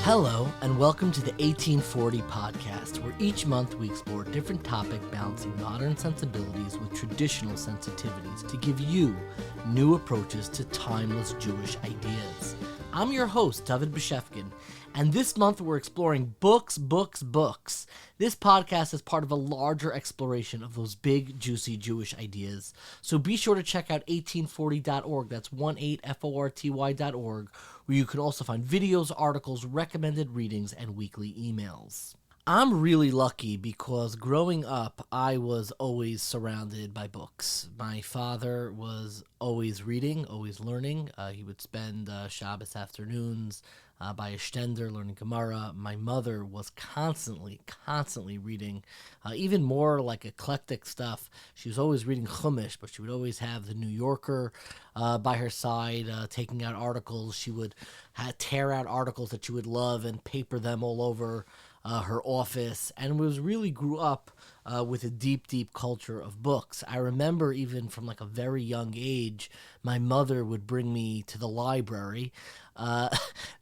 Hello, and welcome to the 1840 podcast, where each month we explore a different topic balancing modern sensibilities with traditional sensitivities to give you new approaches to timeless Jewish ideas. I'm your host, David Beshefkin, and this month we're exploring books. This podcast is part of a larger exploration of those big, juicy Jewish ideas. So be sure to check out 1840.org, that's 18forty.org, where you can also find videos, articles, recommended readings, and weekly emails. I'm really lucky because growing up, I was always surrounded by books. My father was always reading, always learning. He would spend Shabbos afternoons by a shtender learning Gemara. My mother was constantly reading, even more like eclectic stuff. She was always reading Chumash, but she would always have the New Yorker by her side, taking out articles. She would tear out articles that she would love and paper them all over her office, and really grew up with a deep culture of books. I remember even from like a very young age, my mother would bring me to the library.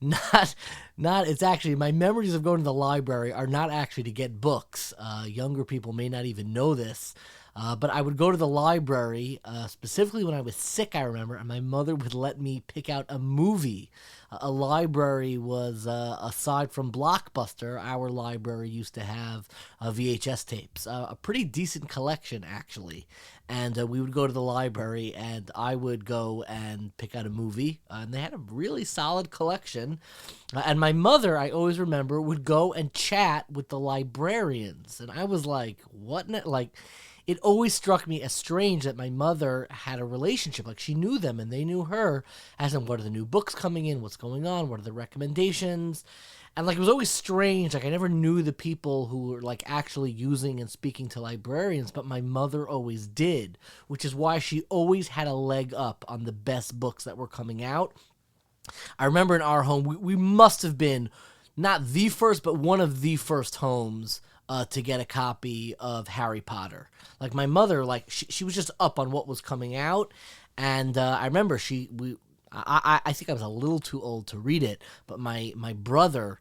It's actually, my memories of going to the library are not actually to get books. Younger people may not even know this. But I would go to the library, specifically when I was sick, I remember, and my mother would let me pick out a movie. A library was, aside from Blockbuster, our library used to have VHS tapes, a pretty decent collection, actually. And we would go to the library, and I would go and pick out a movie, and they had a really solid collection. And my mother, I always remember, would go and chat with the librarians. And I was like, what? It always struck me as strange that my mother had a relationship. Like, she knew them and they knew her, as in what are the new books coming in, what's going on, what are the recommendations. And it was always strange. I never knew the people who were actually using and speaking to librarians, but my mother always did, which is why she always had a leg up on the best books that were coming out. I remember in our home, we must have been not the first, but one of the first homes to get a copy of Harry Potter. My mother, she was just up on what was coming out, and I remember I think I was a little too old to read it, but my brother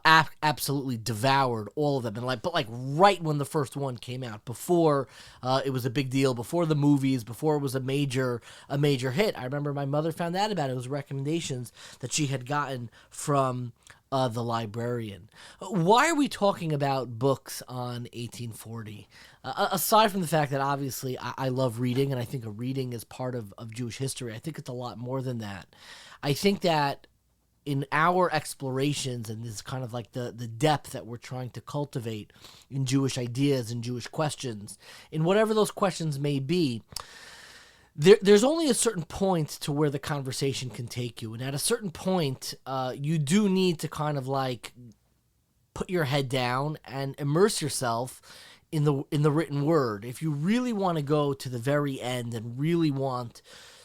absolutely devoured all of them, and right when the first one came out, before it was a big deal, before the movies, before it was a major hit. I remember my mother found out about it. It was recommendations that she had gotten from the Librarian. Why are we talking about books on 1840? Aside from the fact that obviously I love reading, and I think a reading is part of Jewish history, I think it's a lot more than that. I think that in our explorations, and this is kind of the depth that we're trying to cultivate in Jewish ideas and Jewish questions, in whatever those questions may be, there's only a certain point to where the conversation can take you. And at a certain point, you do need to kind of put your head down and immerse yourself in the written word. If you really want to go to the very end and really want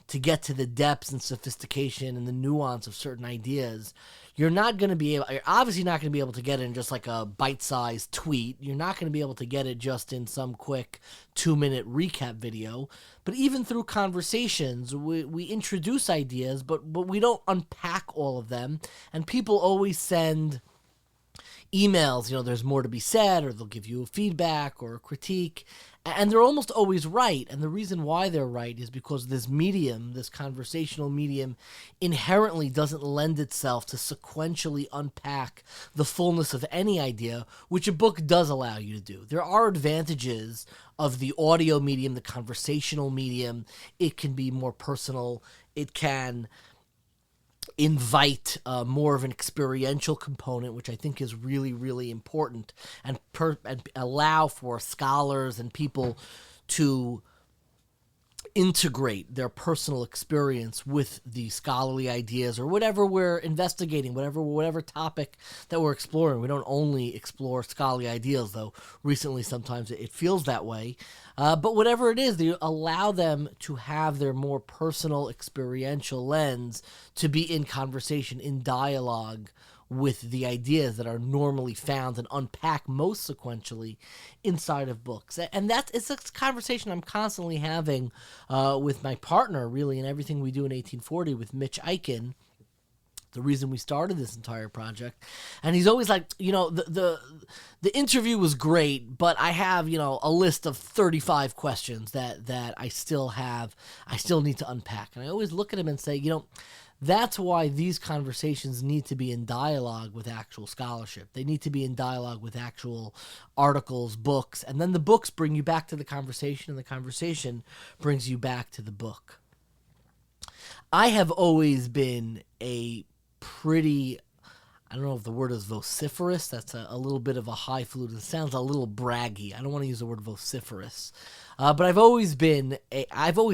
to get to the depths and sophistication and the nuance of certain ideas, you're obviously not going to be able to get it in just a bite-sized tweet. You're not going to be able to get it just in some quick 2-minute recap video. But even through conversations, we introduce ideas, but we don't unpack all of them. And people always send emails, there's more to be said, or they'll give you feedback or a critique. And they're almost always right. And the reason why they're right is because this medium, this conversational medium, inherently doesn't lend itself to sequentially unpack the fullness of any idea, which a book does allow you to do. There are advantages of the audio medium, the conversational medium. It can be more personal. It can invite more of an experiential component, which I think is really important, and allow for scholars and people to integrate their personal experience with the scholarly ideas or whatever we're investigating, whatever topic that we're exploring. We don't only explore scholarly ideas, though recently sometimes it feels that way. But whatever it is, they allow them to have their more personal experiential lens to be in conversation, in dialogue with the ideas that are normally found and unpacked most sequentially inside of books. And it's a conversation I'm constantly having with my partner, really, in everything we do in 1840 with Mitch Eichen, the reason we started this entire project. And he's always like, the interview was great, but I have, a list of 35 questions that I still need to unpack. And I always look at him and say, that's why these conversations need to be in dialogue with actual scholarship. They need to be in dialogue with actual articles, books, and then the books bring you back to the conversation, and the conversation brings you back to the book. I have always been a pretty, I don't know if the word is vociferous. That's a little bit of a highfalutin. It sounds a little braggy. I don't want to use the word vociferous. But I've always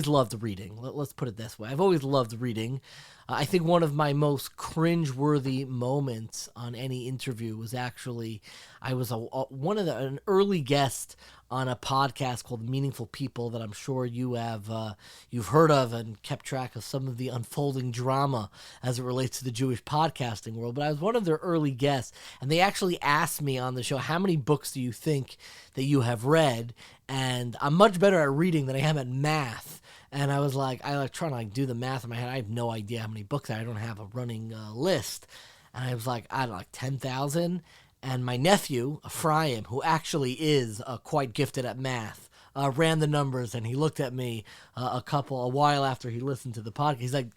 loved reading. Let's put it this way. I've always loved reading. I think one of my most cringe-worthy moments on any interview was actually, I was an early guest on a podcast called Meaningful People that I'm sure you've heard of and kept track of some of the unfolding drama as it relates to the Jewish podcasting world. But I was one of their early guests, and they actually asked me on the show, how many books do you think that you have read? And I'm much better at reading than I am at math. And I was like, trying to do the math in my head. I have no idea how many books. I don't have a running list. And I was like, 10,000. And my nephew, Ephraim, who actually is quite gifted at math, ran the numbers, and he looked at me a while after he listened to the podcast. He's like,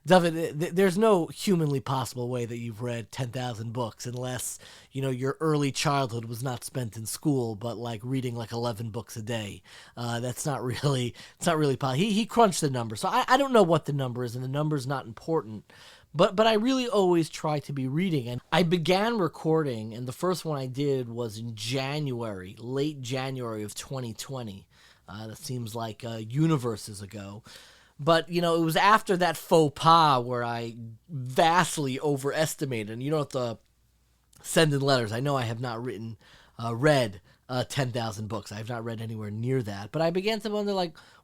David, there's no humanly possible way that you've read 10,000 books unless, your early childhood was not spent in school, but like reading like 11 books a day. It's not really possible. He crunched the number. So I don't know what the number is, and the number's not important. But I really always try to be reading. And I began recording, and the first one I did was in late January of 2020. That seems like universes ago. But, it was after that faux pas where I vastly overestimated. And you don't have to send in letters. I know I have not read 10,000 books. I have not read anywhere near that. But I began to wonder,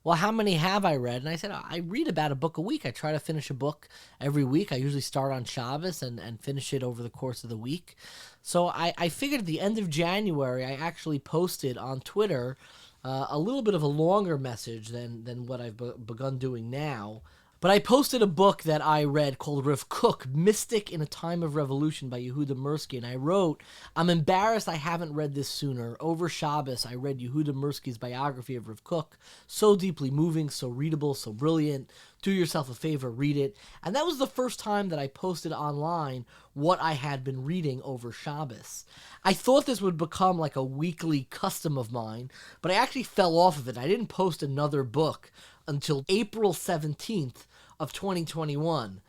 well, how many have I read? And I said, I read about a book a week. I try to finish a book every week. I usually start on Shabbos and finish it over the course of the week. So I figured at the end of January, I actually posted on Twitter a little bit of a longer message than what I've begun doing now. But I posted a book that I read called Rav Kook, Mystic in a Time of Revolution by Yehuda Mirsky. And I wrote, I'm embarrassed I haven't read this sooner. Over Shabbos, I read Yehuda Mirsky's biography of Rav Kook. So deeply moving, so readable, so brilliant. Do yourself a favor, read it. And that was the first time that I posted online what I had been reading over Shabbos. I thought this would become like a weekly custom of mine, but I actually fell off of it. I didn't post another book until April 17th of 2021.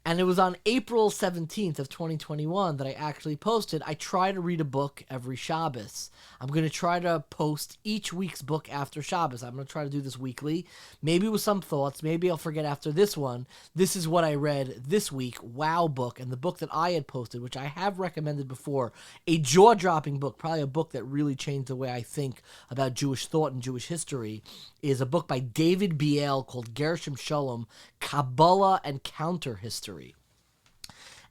And it was on April 17th of 2021 that I actually posted, I try to read a book every Shabbos. I'm going to try to post each week's book after Shabbos. I'm going to try to do this weekly, maybe with some thoughts. Maybe I'll forget after this one. This is what I read this week, Wow book, and the book that I had posted, which I have recommended before, a jaw-dropping book, probably a book that really changed the way I think about Jewish thought and Jewish history, is a book by David Biel called Gershom Sholem, Kabbalah and Counter History.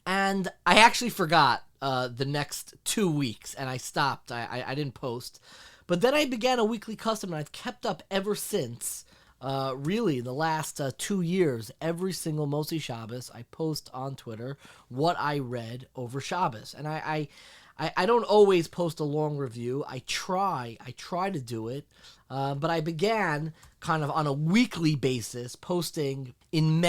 And I actually forgot the next 2 weeks, and I stopped. I didn't post. But then I began a weekly custom, and I've kept up ever since, really, the last 2 years. Every single Moshe Shabbos, I post on Twitter what I read over Shabbos. And I don't always post a long review. I try to do it. But I began kind of on a weekly basis posting in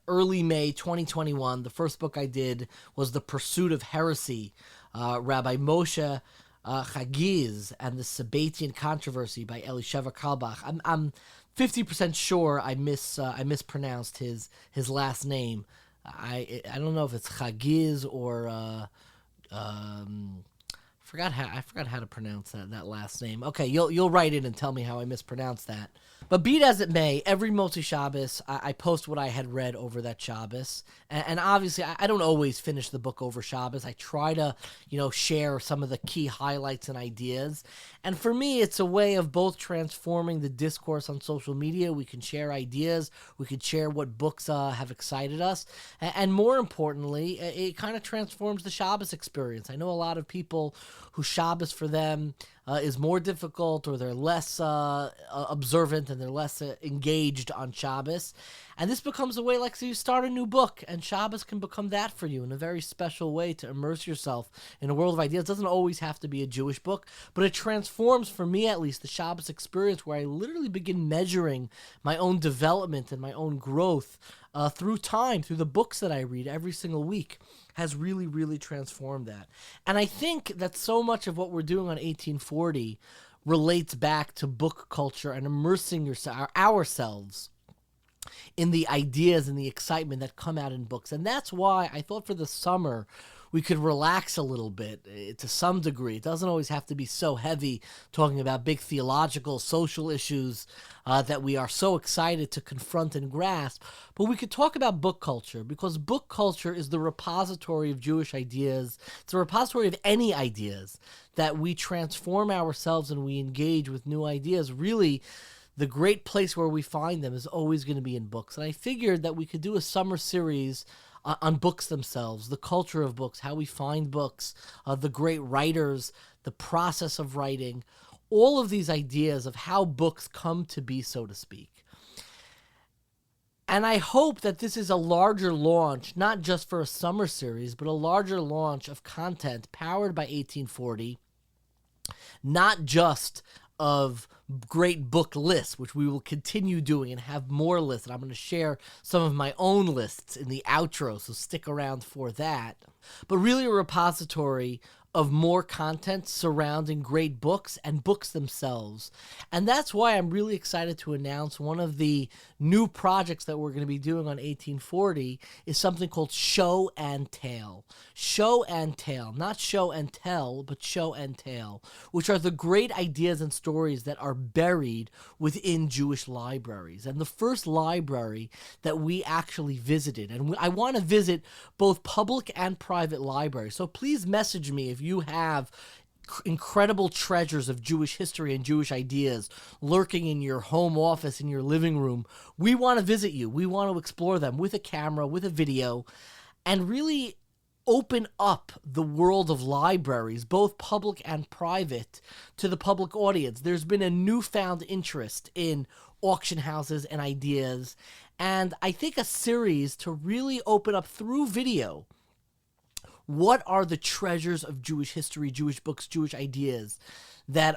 early May 2021. The first book I did was The Pursuit of Heresy, Rabbi Moshe Chagiz and the Sabbatian Controversy by Elisheva Kalbach. I'm 50% sure I mispronounced his last name. I don't know if it's Chagiz or I forgot how to pronounce that last name. Okay, you'll write in and tell me how I mispronounced that. But be it as it may, every Motzi Shabbos, I post what I had read over that Shabbos. And obviously, I don't always finish the book over Shabbos. I try to, share some of the key highlights and ideas. And for me, it's a way of both transforming the discourse on social media. We can share ideas. We can share what books have excited us. And more importantly, it kind of transforms the Shabbos experience. I know a lot of people who Shabbos for them is more difficult, or they're less observant and they're less engaged on Shabbos. And this becomes a way, like, so you start a new book, and Shabbos can become that for you in a very special way to immerse yourself in a world of ideas. It doesn't always have to be a Jewish book, but it transforms, for me at least, the Shabbos experience, where I literally begin measuring my own development and my own growth through time, through the books that I read every single week, has really, really transformed that. And I think that so much of what we're doing on 1840 relates back to book culture and immersing ourselves in the ideas and the excitement that come out in books. And that's why I thought for the summer we could relax a little bit to some degree. It doesn't always have to be so heavy, talking about big theological, social issues that we are so excited to confront and grasp. But we could talk about book culture, because book culture is the repository of Jewish ideas. It's a repository of any ideas that we transform ourselves and we engage with new ideas. Really, the great place where we find them is always going to be in books. And I figured that we could do a summer series on books themselves, the culture of books, how we find books, the great writers, the process of writing, all of these ideas of how books come to be, so to speak. And I hope that this is a larger launch, not just for a summer series, but a larger launch of content powered by 1840, not just of great book lists, which we will continue doing and have more lists. And I'm going to share some of my own lists in the outro, so stick around for that. But really a repository of more content surrounding great books and books themselves. And that's why I'm really excited to announce one of the new projects that we're going to be doing on 1840 is something called Show and Tell. Show and Tell, not show and tell, but show and tell, which are the great ideas and stories that are buried within Jewish libraries. And the first library that we actually visited, and I want to visit both public and private libraries, so please message me if you have incredible treasures of Jewish history and Jewish ideas lurking in your home office, in your living room. We want to visit you. We want to explore them with a camera, with a video, and really open up the world of libraries, both public and private, to the public audience. There's been a newfound interest in auction houses and ideas, and I think a series to really open up through video what are the treasures of Jewish history, Jewish books, Jewish ideas that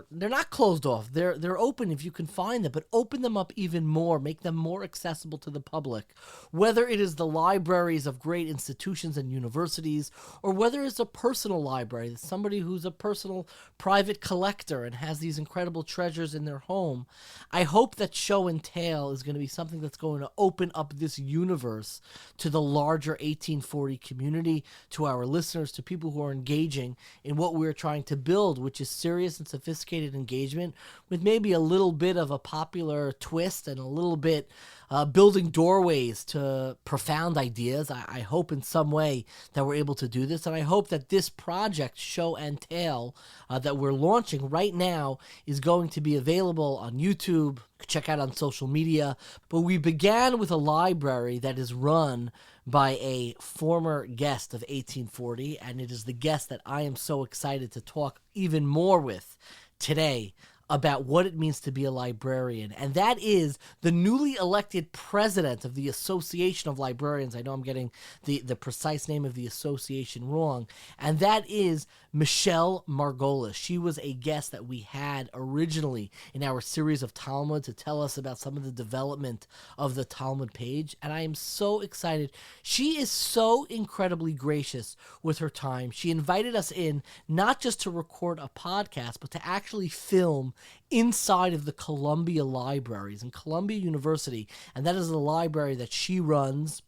they're not closed off. They're open if you can find them, but open them up even more, make them more accessible to the public. Whether it is the libraries of great institutions and universities, or whether it's a personal library, somebody who's a personal private collector and has these incredible treasures in their home. I hope that Show and Tell is going to be something that's going to open up this universe to the larger 1840 community, to our listeners, to people who are engaging in what we're trying to build, which is serious and sophisticated engagement with maybe a little bit of a popular twist and a little bit building doorways to profound ideas. I hope in some way that we're able to do this, and I hope that this project, Show and Tell, that we're launching right now is going to be available on YouTube. Check out on social media. But we began with a library that is run by a former guest of 1840, and it is the guest that I am so excited to talk even more with today about what it means to be a librarian, and that is the newly elected president of the Association of Librarians. I know I'm getting the precise name of the association wrong, and that is Michelle Margolis. She was a guest that we had originally in our series of Talmud to tell us about some of the development of the Talmud page, and I am so excited. She is so incredibly gracious with her time. She invited us in not just to record a podcast, but to actually film inside of the Columbia Libraries in Columbia University, and that is the library that she runs,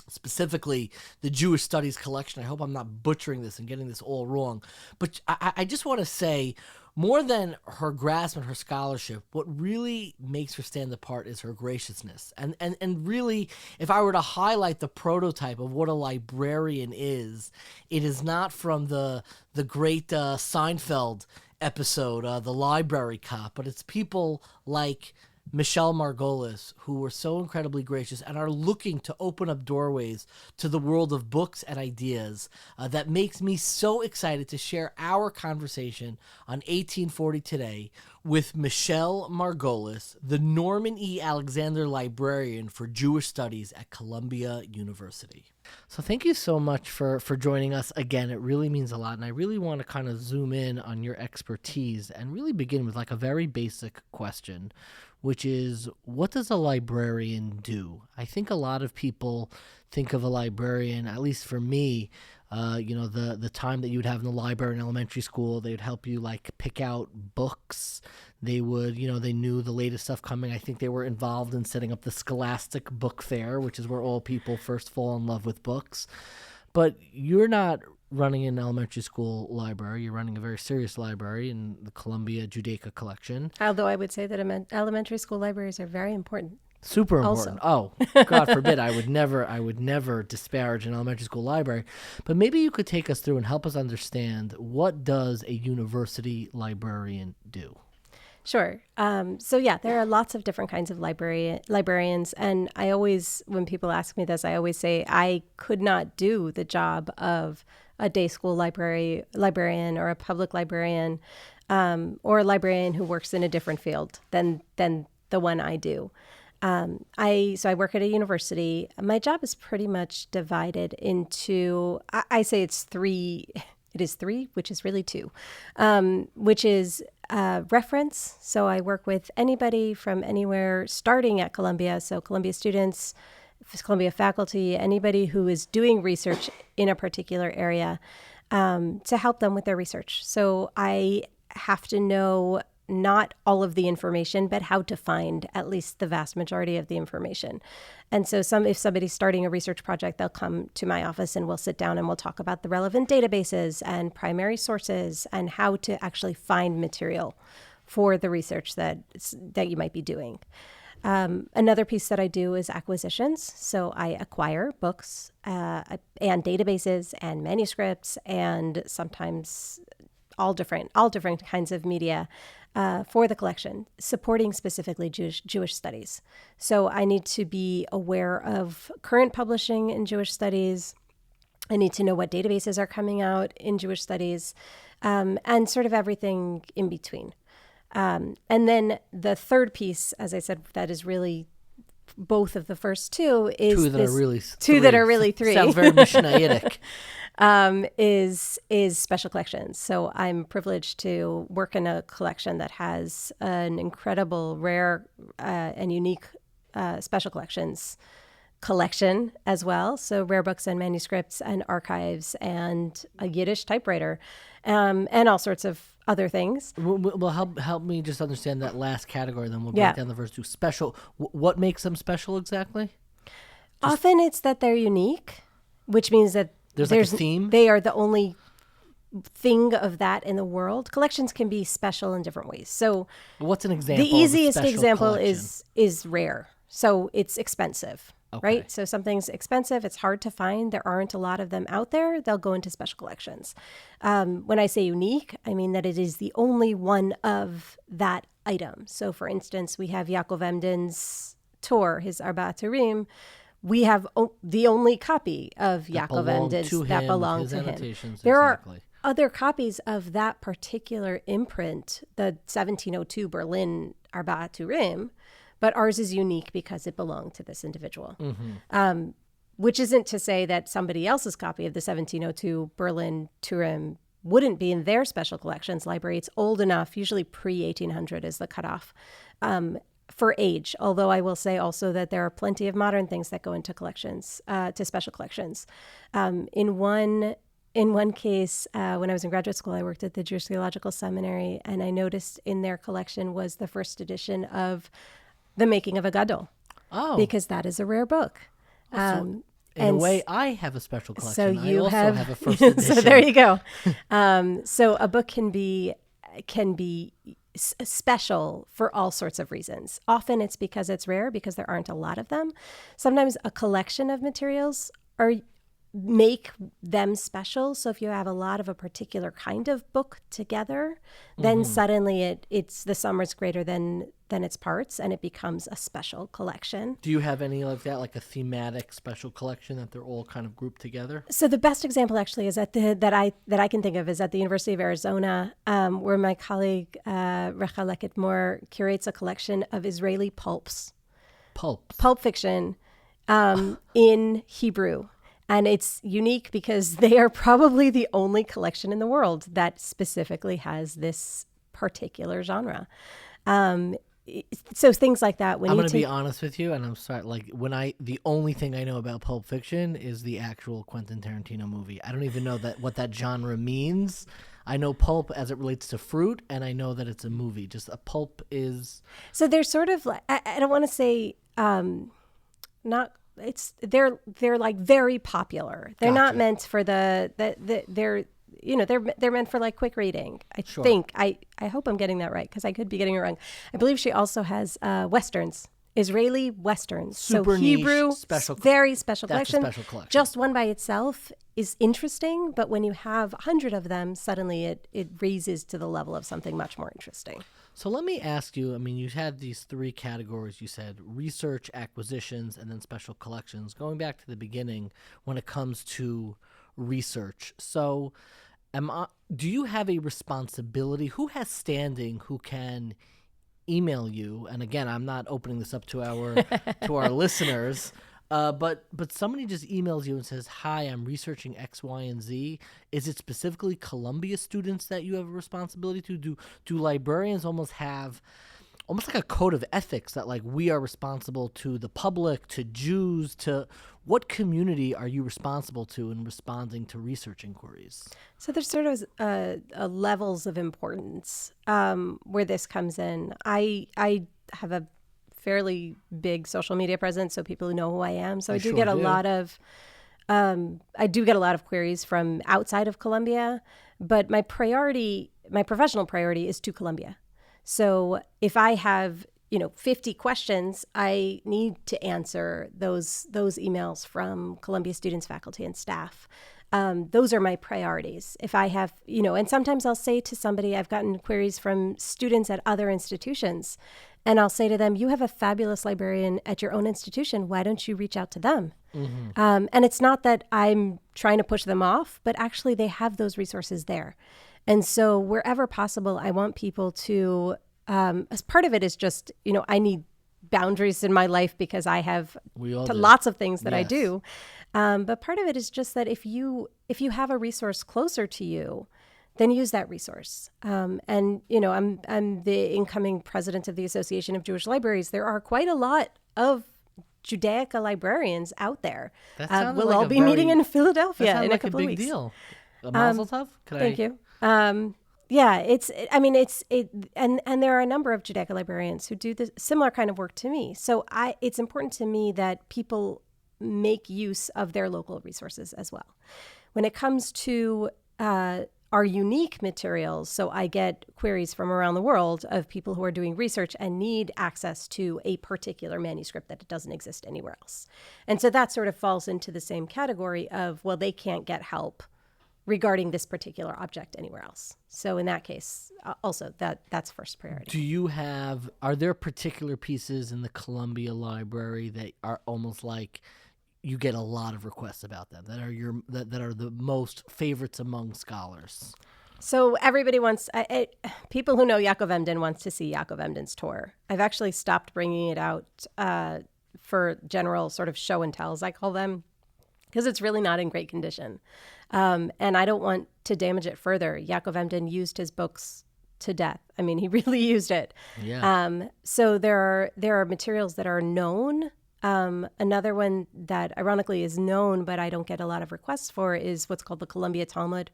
specifically the Jewish Studies collection. I hope I'm not butchering this and getting this all wrong, but I just want to say, more than her grasp and her scholarship, what really makes her stand apart is her graciousness. And really, if I were to highlight the prototype of what a librarian is, it is not from the great Seinfeld episode, The Library Cop, but it's people like Michelle Margolis, who were so incredibly gracious and are looking to open up doorways to the world of books and ideas. That makes me so excited to share our conversation on 1840 Today with Michelle Margolis, the Norman E. Alexander Librarian for Jewish Studies at Columbia University. So thank you so much for joining us again. It really means a lot, and I really want to kind of zoom in on your expertise and really begin with like a very basic question, which is, what does a librarian do? I think a lot of people think of a librarian, at least for me, the time that you would have in the library in elementary school, they would help you like pick out books. They would, they knew the latest stuff coming. I think they were involved in setting up the Scholastic Book Fair, which is where all people first fall in love with books. But you're not running an elementary school library. You're running a very serious library in the Columbia Judaica collection. Although I would say that elementary school libraries are very important. Super important. Also. Oh, God forbid. I would never disparage an elementary school library. But maybe you could take us through and help us understand, what does a university librarian do? Sure. There are lots of different kinds of librarians. And I always, when people ask me this, I always say I could not do the job of a day school librarian or a public librarian, or a librarian who works in a different field than the one I do. I work at a university. My job is pretty much divided into, I say it's three. It is three, which is really two, which is reference. So I work with anybody from anywhere starting at Columbia. So Columbia students, Columbia faculty, anybody who is doing research in a particular area, to help them with their research. So I have to know not all of the information, but how to find at least the vast majority of the information. And so if somebody's starting a research project, they'll come to my office and we'll sit down and we'll talk about the relevant databases and primary sources and how to actually find material for the research that you might be doing. Another piece that I do is acquisitions. So I acquire books and databases and manuscripts and sometimes all different kinds of media for the collection, supporting specifically Jewish studies. So I need to be aware of current publishing in Jewish studies. I need to know what databases are coming out in Jewish studies, and sort of everything in between. And then the third piece, as I said, that is really both of the first two is two that are really three. Sounds very Mishnaitic. Is special collections. So I'm privileged to work in a collection that has an incredible, rare, and unique special collections collection as well. So rare books and manuscripts and archives and a Yiddish typewriter, and all sorts of other things. Well, help me just understand that last category, then we'll break down the first two. Special. What makes them special exactly? Often it's that they're unique, which means that there's like a theme? They are the only thing of that in the world. Collections can be special in different ways. So what's an example? The easiest of a example collection? is rare. So it's expensive, okay. right? So something's expensive, it's hard to find. There aren't a lot of them out there. They'll go into special collections. When I say unique, I mean that it is the only one of that item. So for instance, we have Yaakov Emden's Torah, his Arba Turim. We have the only copy of Yaakov Emden's that belonged to him. There are other copies of that particular imprint, the 1702 Berlin Arba Turim, but ours is unique because it belonged to this individual. Mm-hmm. Which isn't to say that somebody else's copy of the 1702 Berlin Turim wouldn't be in their special collections library. It's old enough, usually pre-1800 is the cutoff, for age. Although I will say also that there are plenty of modern things that go into collections, to special collections. In one case, when I was in graduate school, I worked at the Jewish Theological Seminary, and I noticed in their collection was the first edition of The Making of a Gadol. Oh. Because that is a rare book. In a way, I have a special collection. So you I also have a first so edition. there you go. So a book can be special for all sorts of reasons. Often it's because it's rare, because there aren't a lot of them. Sometimes a collection of materials make them special. So if you have a lot of a particular kind of book together, then suddenly it's the sum is greater than than its parts, and it becomes a special collection. Do you have any like that, like a thematic special collection that they're all kind of grouped together? So the best example actually is that I can think of is at the University of Arizona, where my colleague Rachel Lekett-Moore curates a collection of Israeli pulp fiction in Hebrew. And it's unique because they are probably the only collection in the world that specifically has this particular genre. So things like that. I'm going to be honest with you, and I'm sorry. Like the only thing I know about Pulp Fiction is the actual Quentin Tarantino movie. I don't even know what that genre means. I know pulp as it relates to fruit, and I know that it's a movie. Just a pulp is. So they're sort of like, I don't want to say not. They're like very popular. They're Gotcha. not meant for they're meant for like quick reading. I Sure. think I hope I'm getting that right because I could be getting it wrong. I believe she also has westerns, Israeli westerns. Super so niche, Hebrew, very special That's collection. a special collection. Just one by itself is interesting, but when you have 100 of them, suddenly it raises to the level of something much more interesting. So let me ask you, I mean, you had these three categories. You said research, acquisitions, and then special collections. Going back to the beginning, when it comes to research, so do you have a responsibility? Who has standing who can email you? And again, I'm not opening this up to our listeners, but somebody just emails you and says, "Hi, I'm researching X, Y, and Z." Is it specifically Columbia students that you have a responsibility to? Do librarians almost have like a code of ethics that like we are responsible to the public, to Jews, to what community are you responsible to in responding to research inquiries? So there's sort of levels of importance where this comes in. I have a fairly big social media presence, so people know who I am. So I do get a lot of queries from outside of Columbia, but my professional priority is to Columbia. So if I have 50 questions, I need to answer those emails from Columbia students, faculty, and staff. Those are my priorities. If I have, and sometimes I'll say to somebody, I've gotten queries from students at other institutions, and I'll say to them, you have a fabulous librarian at your own institution. Why don't you reach out to them? Mm-hmm. And it's not that I'm trying to push them off, but actually they have those resources there. And so wherever possible, I want people to, as part of it is just, I need boundaries in my life because I have lots of things that I do. But part of it is just that if you have a resource closer to you, then use that resource. And, I'm the incoming president of the Association of Jewish Libraries. There are quite a lot of Judaica librarians out there. We'll all be meeting in Philadelphia in a couple of weeks. Big deal. Mazel tov. Thank you. Yeah, and there are a number of Judaica librarians who do the similar kind of work to me. So it's important to me that people make use of their local resources as well. When it comes to our unique materials, so I get queries from around the world of people who are doing research and need access to a particular manuscript that doesn't exist anywhere else. And so that sort of falls into the same category of, well, they can't get help regarding this particular object anywhere else. So in that case, also that's first priority. Are there particular pieces in the Columbia Library that are almost like you get a lot of requests about them, that are the most favorites among scholars? So everybody wants, people who know Yaakov Emden wants to see Yaakov Emden's tour. I've actually stopped bringing it out for general sort of show and tells, I call them, because it's really not in great condition. And I don't want to damage it further. Yaakov Emden used his books to death. I mean, he really used it. Yeah. So there are materials that are known. Another one that ironically is known, but I don't get a lot of requests for, is what's called the Columbia Talmud.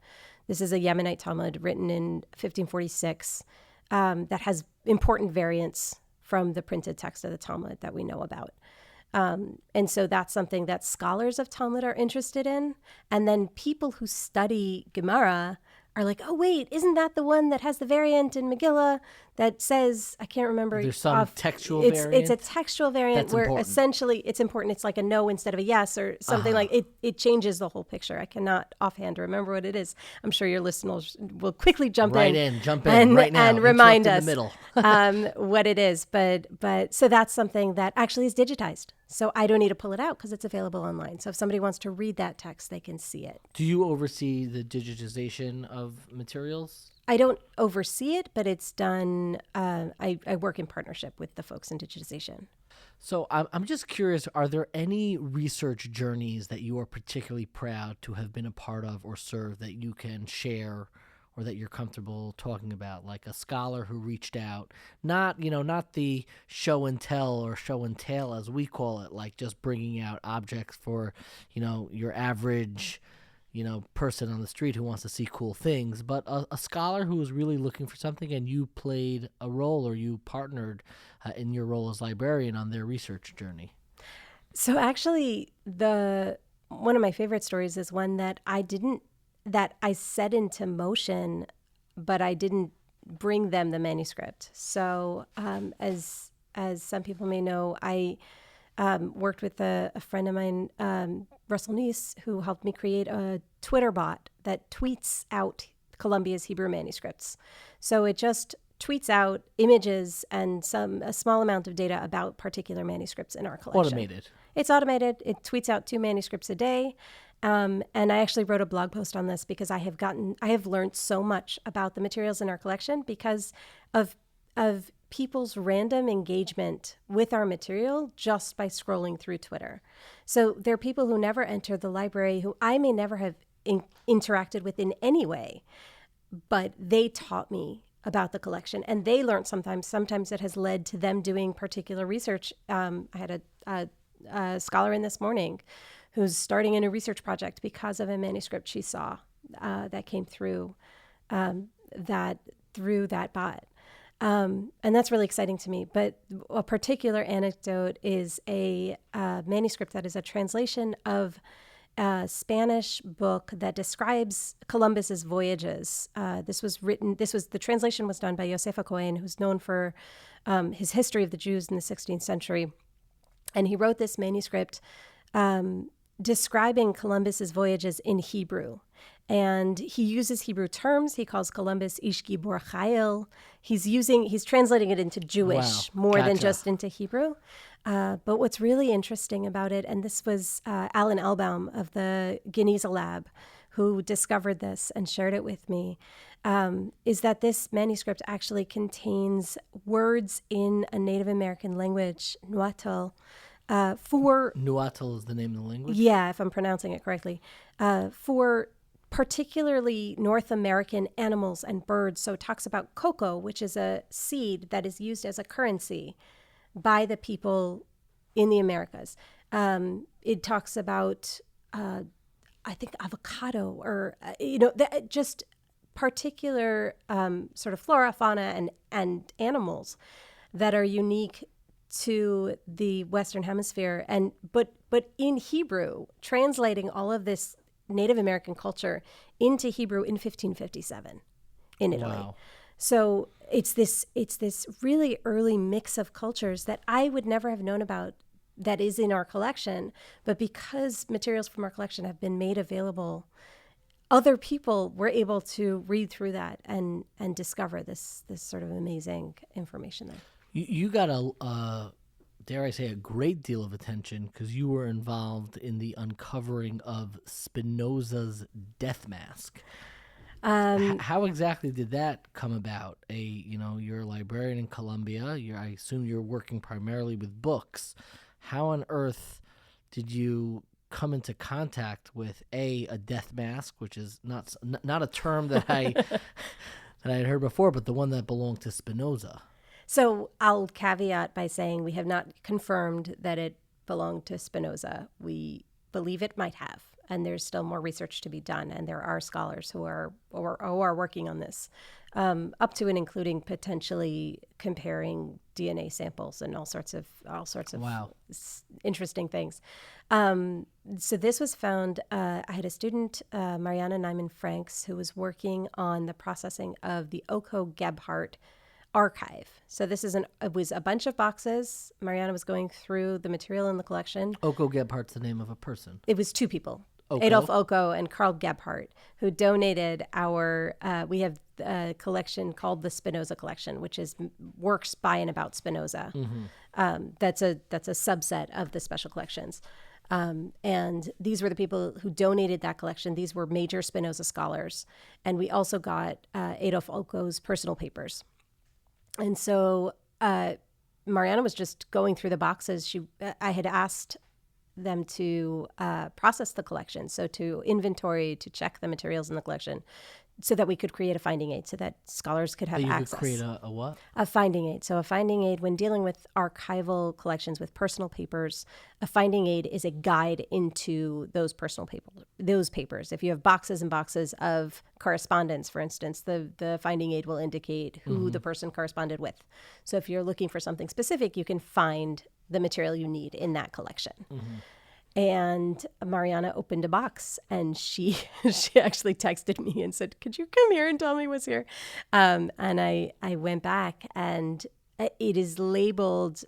This is a Yemenite Talmud written in 1546 that has important variants from the printed text of the Talmud that we know about. And so that's something that scholars of Talmud are interested in. And then people who study Gemara are like, oh, wait, isn't that the one that has the variant in Megillah? that says, I can't remember. There's some textual it's variant? a textual variant That's where important. essentially it's important. It's like a no instead of a yes or something like it changes the whole picture. I cannot offhand remember what it is. I'm sure your listeners will quickly jump Jump in and, right now. and remind Interrupt us in the middle. what it is. But so that's something that actually is digitized. So I don't need to pull it out because it's available online. So if somebody wants to read that text, they can see it. Do you oversee the digitization of materials? I don't oversee it, but it's done. I work in partnership with the folks in digitization. So I'm just curious, are there any research journeys that you are particularly proud to have been a part of or served that you can share or that you're comfortable talking about? Like a scholar who reached out, not the show and tell or show and tell as we call it, like just bringing out objects for, your average person on the street who wants to see cool things, but a scholar who was really looking for something and you played a role or you partnered in your role as librarian on their research journey. So actually, one of my favorite stories is one that I set into motion, but I didn't bring them the manuscript. So as some people may know, I worked with a friend of mine, Russell Neese, who helped me create a Twitter bot that tweets out Columbia's Hebrew manuscripts. So it just tweets out images and a small amount of data about particular manuscripts in our collection. Automated. It's automated. It tweets out 2 manuscripts a day. And I actually wrote a blog post on this because I have learned so much about the materials in our collection because of people's random engagement with our material just by scrolling through Twitter. So there are people who never enter the library who I may never have interacted with in any way, but they taught me about the collection and they learned sometimes it has led to them doing particular research. I had a scholar in this morning who's starting a new research project because of a manuscript she saw that came through that bot. And that's really exciting to me. But a particular anecdote is a manuscript that is a translation of a Spanish book that describes Columbus's voyages. The translation was done by Josefa Cohen, who's known for his history of the Jews in the 16th century. And he wrote this manuscript describing Columbus's voyages in Hebrew. And he uses Hebrew terms. He calls Columbus Ish Gibor Chayil. He's translating it into Jewish more than just into Hebrew. But what's really interesting about it, and this was Alan Elbaum of the Geniza Lab who discovered this and shared it with me, is that this manuscript actually contains words in a Native American language, Nahuatl, Nahuatl is the name of the language? Yeah, if I'm pronouncing it correctly. For particularly North American animals and birds. So it talks about cocoa, which is a seed that is used as a currency by the people in the Americas. It talks about, I think, avocado or, just particular sort of flora, fauna, and animals that are unique to the Western Hemisphere. But in Hebrew, translating all of this Native American culture into Hebrew in 1557 in Italy. Wow. So it's this really early mix of cultures that I would never have known about that is in our collection, but because materials from our collection have been made available, other people were able to read through that and discover this sort of amazing information there. You got dare I say, a great deal of attention because you were involved in the uncovering of Spinoza's death mask. How exactly did that come about? You're a librarian in Columbia. I assume you're working primarily with books. How on earth did you come into contact with a death mask, which is not a term that I had heard before, but the one that belonged to Spinoza? So I'll caveat by saying we have not confirmed that it belonged to Spinoza. We believe it might have, and there's still more research to be done, and there are scholars who are working on this, up to and including potentially comparing DNA samples and all sorts of Wow. Interesting things. So this was found. I had a student, Mariana Nyman Franks, who was working on the processing of the Oko Gebhardt archive. So this it was a bunch of boxes. Mariana was going through the material in the collection. Oko Gebhardt's the name of a person. It was two people, Oko? Adolf Oko and Karl Gebhardt, who donated we have a collection called the Spinoza Collection, which is works by and about Spinoza. That's a subset of the special collections. And these were the people who donated that collection. These were major Spinoza scholars. And we also got Adolf Oko's personal papers. And so Mariana was just going through the boxes. I had asked them to process the collection, so to inventory, to check the materials in the collection, so that we could create a finding aid, so that scholars could have access. You could create a what? A finding aid. So a finding aid, when dealing with archival collections with personal papers, a finding aid is a guide into those papers. If you have boxes and boxes of correspondence, for instance, the finding aid will indicate who the person corresponded with. So if you're looking for something specific, you can find the material you need in that collection. And Mariana opened a box, and she actually texted me and said, "Could you come here and tell me what's here?" And I went back, and it is labeled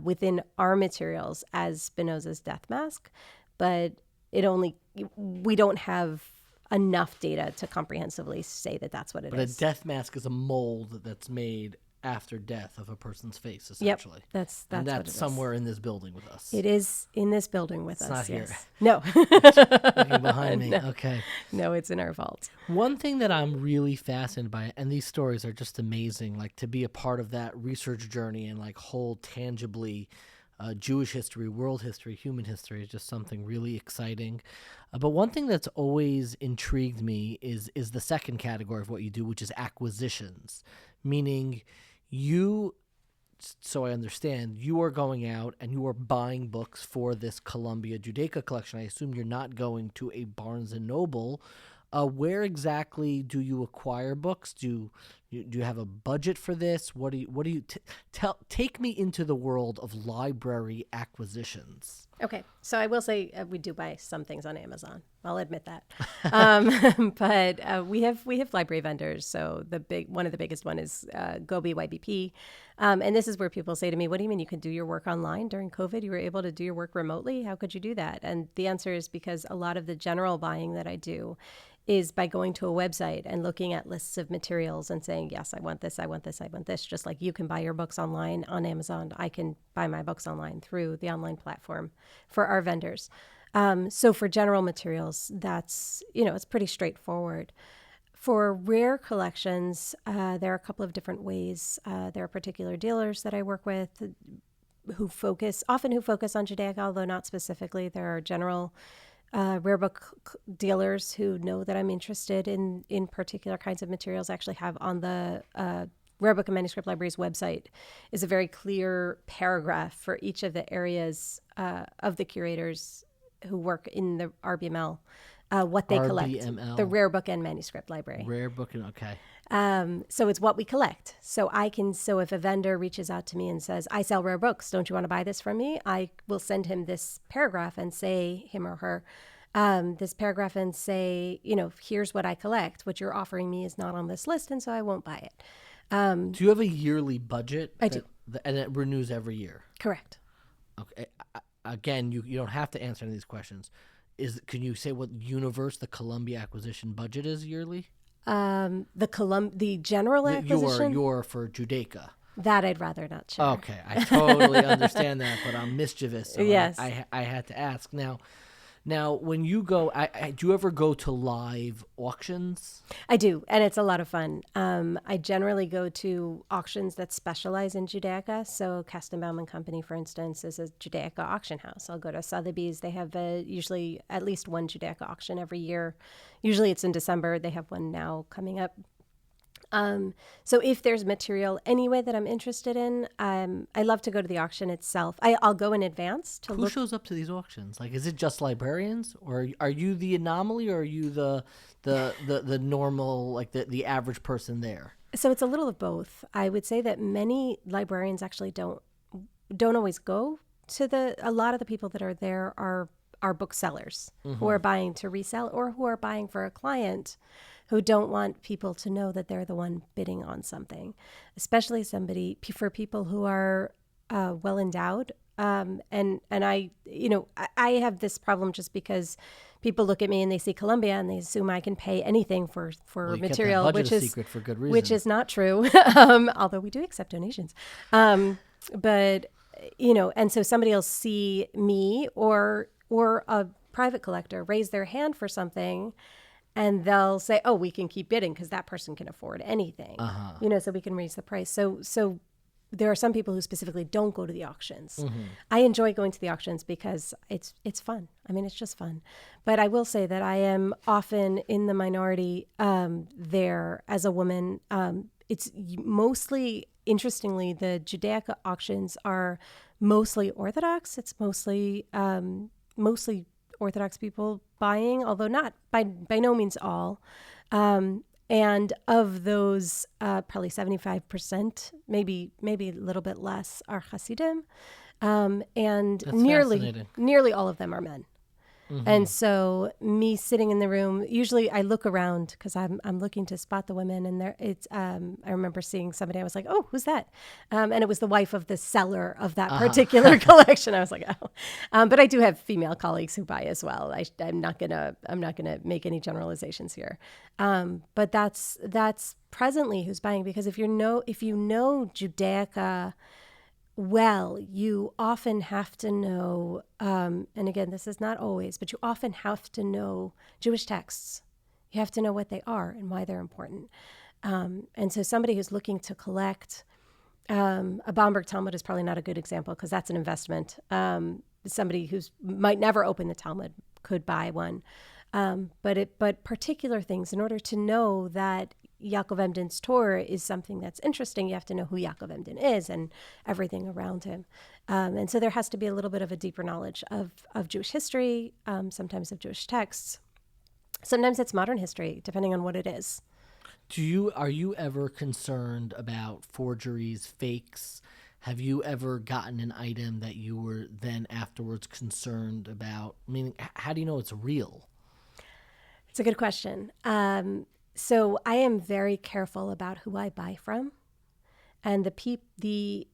within our materials as Spinoza's death mask, but we don't have enough data to comprehensively say that that's what it is. But a death mask is a mold that's made after death of a person's face, essentially. Yep, that's and what that's somewhere in this building with us. It is in this building with us. It's not yes. here. No. Looking behind me. No. Okay. No, it's in our vault. One thing that I'm really fascinated by, and these stories are just amazing, like to be a part of that research journey and like hold tangibly Jewish history, world history, human history is just something really exciting. But one thing that's always intrigued me is the second category of what you do, which is acquisitions, meaning so I understand, you are going out and you are buying books for this Columbia Judaica collection. I assume you're not going to a Barnes & Noble. Where exactly do you acquire books? Do you have a budget for this? Take me into the world of library acquisitions. Okay, so I will say we do buy some things on Amazon. I'll admit that, but we have library vendors. So one of the biggest one is Gobi YBP, and this is where people say to me, "What do you mean you could do your work online during COVID? You were able to do your work remotely. How could you do that?" And the answer is because a lot of the general buying that I do is by going to a website and looking at lists of materials and saying, yes, I want this, I want this, I want this. Just like you can buy your books online on Amazon, I can buy my books online through the online platform for our vendors. So for general materials, that's, it's pretty straightforward. For rare collections, there are a couple of different ways. There are particular dealers that I work with who focus on Judaica, although not specifically. There are general rare book dealers who know that I'm interested in particular kinds of materials. I actually have on the Rare Book and Manuscript Library's website is a very clear paragraph for each of the areas of the curators who work in the RBML, what they collect. The Rare Book and Manuscript Library. Rare Book and, okay. So it's what we collect. So if a vendor reaches out to me and says, "I sell rare books, don't you want to buy this from me?" I will send him this paragraph and say, him or her, this paragraph and say, here's what I collect. What you're offering me is not on this list, and so I won't buy it. Do you have a yearly budget? I do. And it renews every year? Correct. Okay. Again, you don't have to answer any of these questions. Can you say what the Columbia acquisition budget is yearly? The general acquisition? Your for Judaica. That I'd rather not share. Okay, I totally understand that, but I'm mischievous, so yes. I had to ask. Now, when you go, do you ever go to live auctions? I do, and it's a lot of fun. I generally go to auctions that specialize in Judaica. So Kastenbaum and Company, for instance, is a Judaica auction house. I'll go to Sotheby's. They have usually at least one Judaica auction every year. Usually it's in December. They have one now coming up. So if there's material anyway that I'm interested in, I love to go to the auction itself. I'll go in advance to look. Who shows up to these auctions? Like, is it just librarians, or are you the anomaly, or are you the normal, like the average person there? So it's a little of both. I would say that many librarians actually don't always go to a lot of the people that are there are booksellers who are buying to resell or who are buying for a client who don't want people to know that they're the one bidding on something, especially for people who are well endowed. And I, I have this problem just because people look at me and they see Columbia and they assume I can pay anything for Well, you kept that material, budget which a is secret for good reason. which is not true. Although we do accept donations. But and so somebody will see me or a private collector raise their hand for something, and they'll say, "Oh, we can keep bidding because that person can afford anything." So we can raise the price. So there are some people who specifically don't go to the auctions. I enjoy going to the auctions because it's fun. I mean, it's just fun. But I will say that I am often in the minority there as a woman. It's mostly, interestingly, the Judaica auctions are mostly Orthodox. It's mostly Orthodox people buying, although not by no means all. And of those, probably 75%, maybe a little bit less, are Hasidim, and That's nearly all of them are men. And so me sitting in the room, usually I look around because I'm looking to spot the women, and I remember seeing somebody, I was like, "Oh, who's that?" And it was the wife of the seller of that particular collection. I was like, "Oh," but I do have female colleagues who buy as well. I'm not gonna make any generalizations here, but that's presently who's buying, because if you know Judaica well, you often have to know, and again, this is not always, but you often have to know Jewish texts. You have to know what they are and why they're important. And so somebody who's looking to collect, a Bamberg Talmud is probably not a good example because that's an investment. Somebody who might never open the Talmud could buy one. But particular things, in order to know that Yaakov Emden's Torah is something that's interesting, you have to know who Yaakov Emden is and everything around him. And so there has to be a little bit of a deeper knowledge of Jewish history, sometimes of Jewish texts. Sometimes it's modern history, depending on what it is. Are you ever concerned about forgeries, fakes? Have you ever gotten an item that you were then afterwards concerned about? Meaning, how do you know it's real? It's a good question. So I am very careful about who I buy from, and the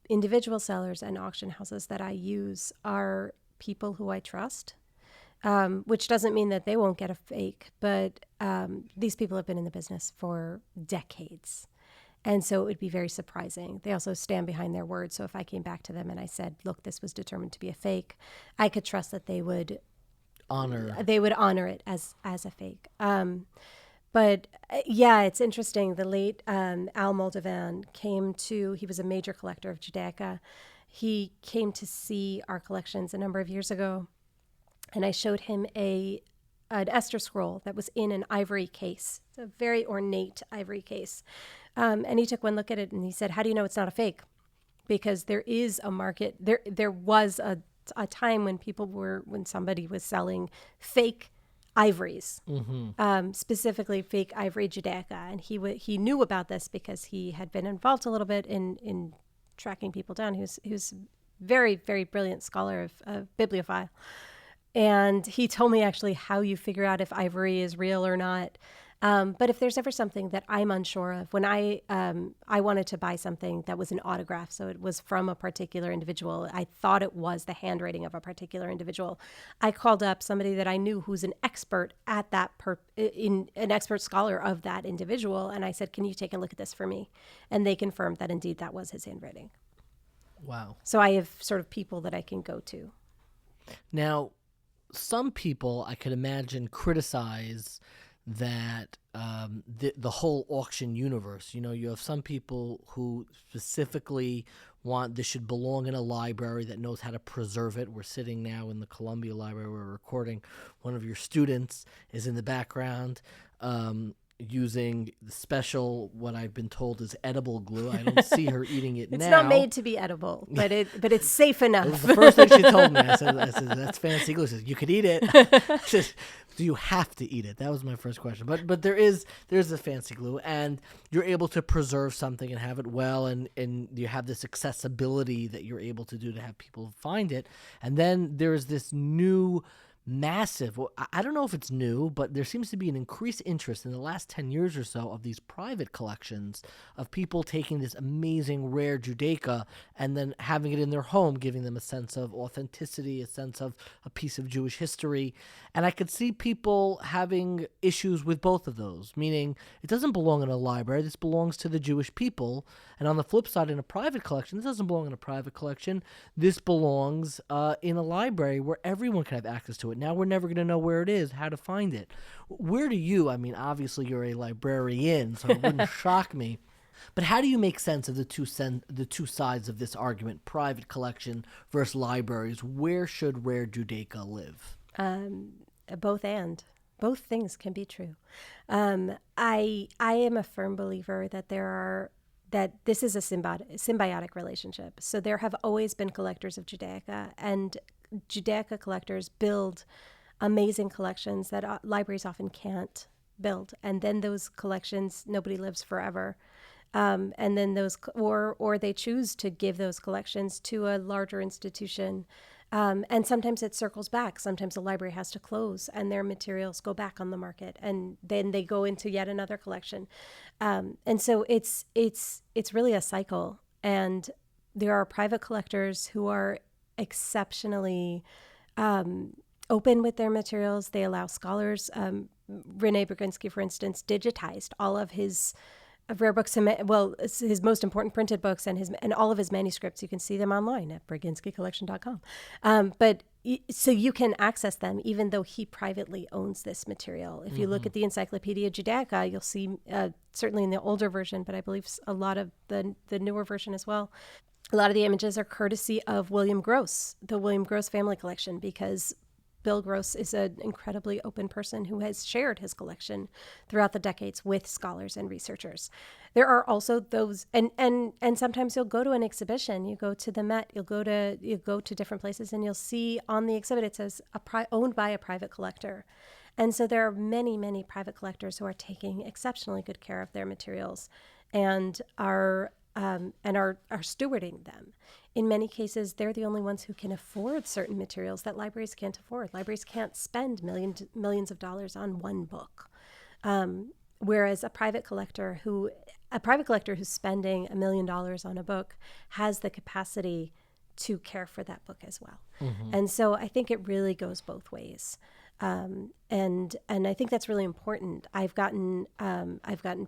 individual sellers and auction houses that I use are people who I trust, which doesn't mean that they won't get a fake, but these people have been in the business for decades. And so it would be very surprising. They also stand behind their word. So if I came back to them and I said, "Look, this was determined to be a fake," I could trust that they would honor it as a fake. But yeah, it's interesting. The late Al Moldovan he was a major collector of Judaica. He came to see our collections a number of years ago, and I showed him an Esther scroll that was in an ivory case. It's a very ornate ivory case. And he took one look at it and he said, "How do you know it's not a fake?" Because there is a market. There was a time when somebody was selling fake ivories, specifically fake ivory Judaica, and he knew about this because he had been involved a little bit in tracking people down. He was very, very brilliant scholar of bibliophile, and he told me actually how you figure out if ivory is real or not. But if there's ever something that I'm unsure of, when I wanted to buy something that was an autograph, so it was from a particular individual, I thought it was the handwriting of a particular individual. I called up somebody that I knew who's an expert at an expert scholar of that individual, and I said, "Can you take a look at this for me?" And they confirmed that indeed that was his handwriting. Wow. So I have sort of people that I can go to. Now, some people I could imagine criticize that the whole auction universe. You have some people who specifically want this should belong in a library that knows how to preserve it. We're sitting now in the Columbia Library. We're recording. One of your students is in the background using the special, what I've been told is edible glue. I don't see her eating it now. It's not made to be edible, but it's safe enough. It was the first thing she told me. I said "That's fancy glue." She says, "You could eat it." She says, "Do you have to eat it?" That was my first question. But there's a fancy glue, and you're able to preserve something and have it well, and you have this accessibility that you're able to do to have people find it. And then there's this new massive, well, I don't know if it's new, but there seems to be an increased interest in the last 10 years or so of these private collections of people taking this amazing rare Judaica and then having it in their home, giving them a sense of authenticity, a sense of a piece of Jewish history. And I could see people having issues with both of those, meaning it doesn't belong in a library, this belongs to the Jewish people. And on the flip side, in a private collection, this doesn't belong in a private collection, this belongs in a library where everyone can have access to it. Now we're never going to know where it is, how to find it. Where do you, I mean, obviously you're a librarian, so it wouldn't shock me, but how do you make sense of the two sides of this argument, private collection versus libraries? Where should rare Judaica live? Both and. Both things can be true. I am a firm believer that this is a symbiotic relationship. So there have always been collectors of Judaica, and Judaica collectors build amazing collections that libraries often can't build. And then those collections, nobody lives forever. And then or they choose to give those collections to a larger institution. And sometimes it circles back. Sometimes a library has to close and their materials go back on the market, and then they go into yet another collection. And so it's really a cycle. And there are private collectors who are exceptionally open with their materials. They allow scholars. Rene Berginski, for instance, digitized all of his rare books, his most important printed books and all of his manuscripts. You can see them online at berginskicollection.com. So you can access them even though he privately owns this material. If you look at the Encyclopedia Judaica, you'll see, certainly in the older version, but I believe a lot of the newer version as well, a lot of the images are courtesy of William Gross, the William Gross family collection, because Bill Gross is an incredibly open person who has shared his collection throughout the decades with scholars and researchers. There are also those, and sometimes you'll go to an exhibition, you go to the Met, you go to different places, and you'll see on the exhibit it says owned by a private collector. And so there are many, many private collectors who are taking exceptionally good care of their materials and are stewarding them. In many cases, they're the only ones who can afford certain materials that libraries can't afford. Libraries can't spend millions of dollars on one book. Whereas a private collector who's spending $1 million on a book has the capacity to care for that book as well. Mm-hmm. And so I think it really goes both ways. And I think that's really important. I've gotten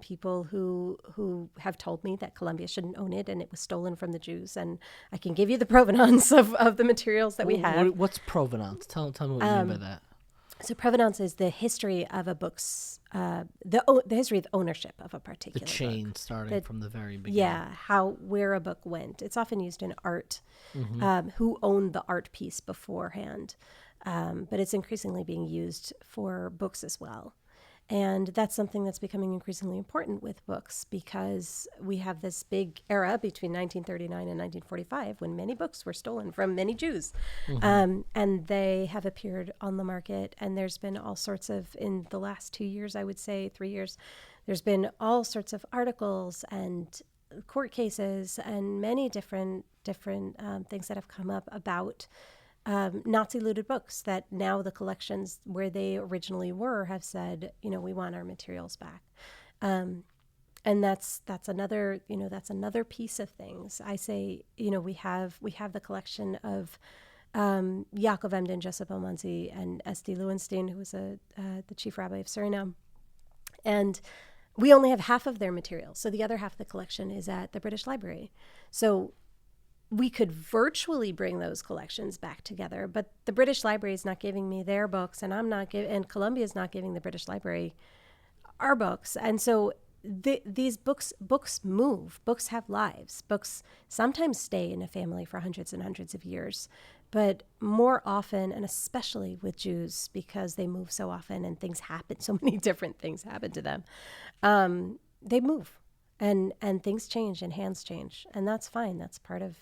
people who have told me that Columbia shouldn't own it and it was stolen from the Jews. And I can give you the provenance of the materials that we have. What's provenance? Tell me what you mean by that. So provenance is the history of a book's, the history of ownership of a particular book. The chain starting from the very beginning. Yeah, where a book went. It's often used in art, who owned the art piece beforehand. But it's increasingly being used for books as well. And that's something that's becoming increasingly important with books, because we have this big era between 1939 and 1945 when many books were stolen from many Jews. Mm-hmm. And they have appeared on the market. And there's been all sorts of, in the last 2 years, I would say 3 years, there's been all sorts of articles and court cases and many different things that have come up about Nazi looted books that now the collections where they originally were have said, we want our materials back. And that's another piece of things. I say, we have the collection of Yaakov Emden, Joseph Almanzi, and S.D. Lewinstein, who was the chief rabbi of Suriname. And we only have half of their materials. So the other half of the collection is at the British Library. So we could virtually bring those collections back together, but the British Library is not giving me their books, and and Columbia is not giving the British Library our books. And so these books move. Books have lives. Books sometimes stay in a family for hundreds and hundreds of years, but more often, and especially with Jews, because they move so often and things happen, so many different things happen to them, they move. And things change and hands change, and that's fine. That's part of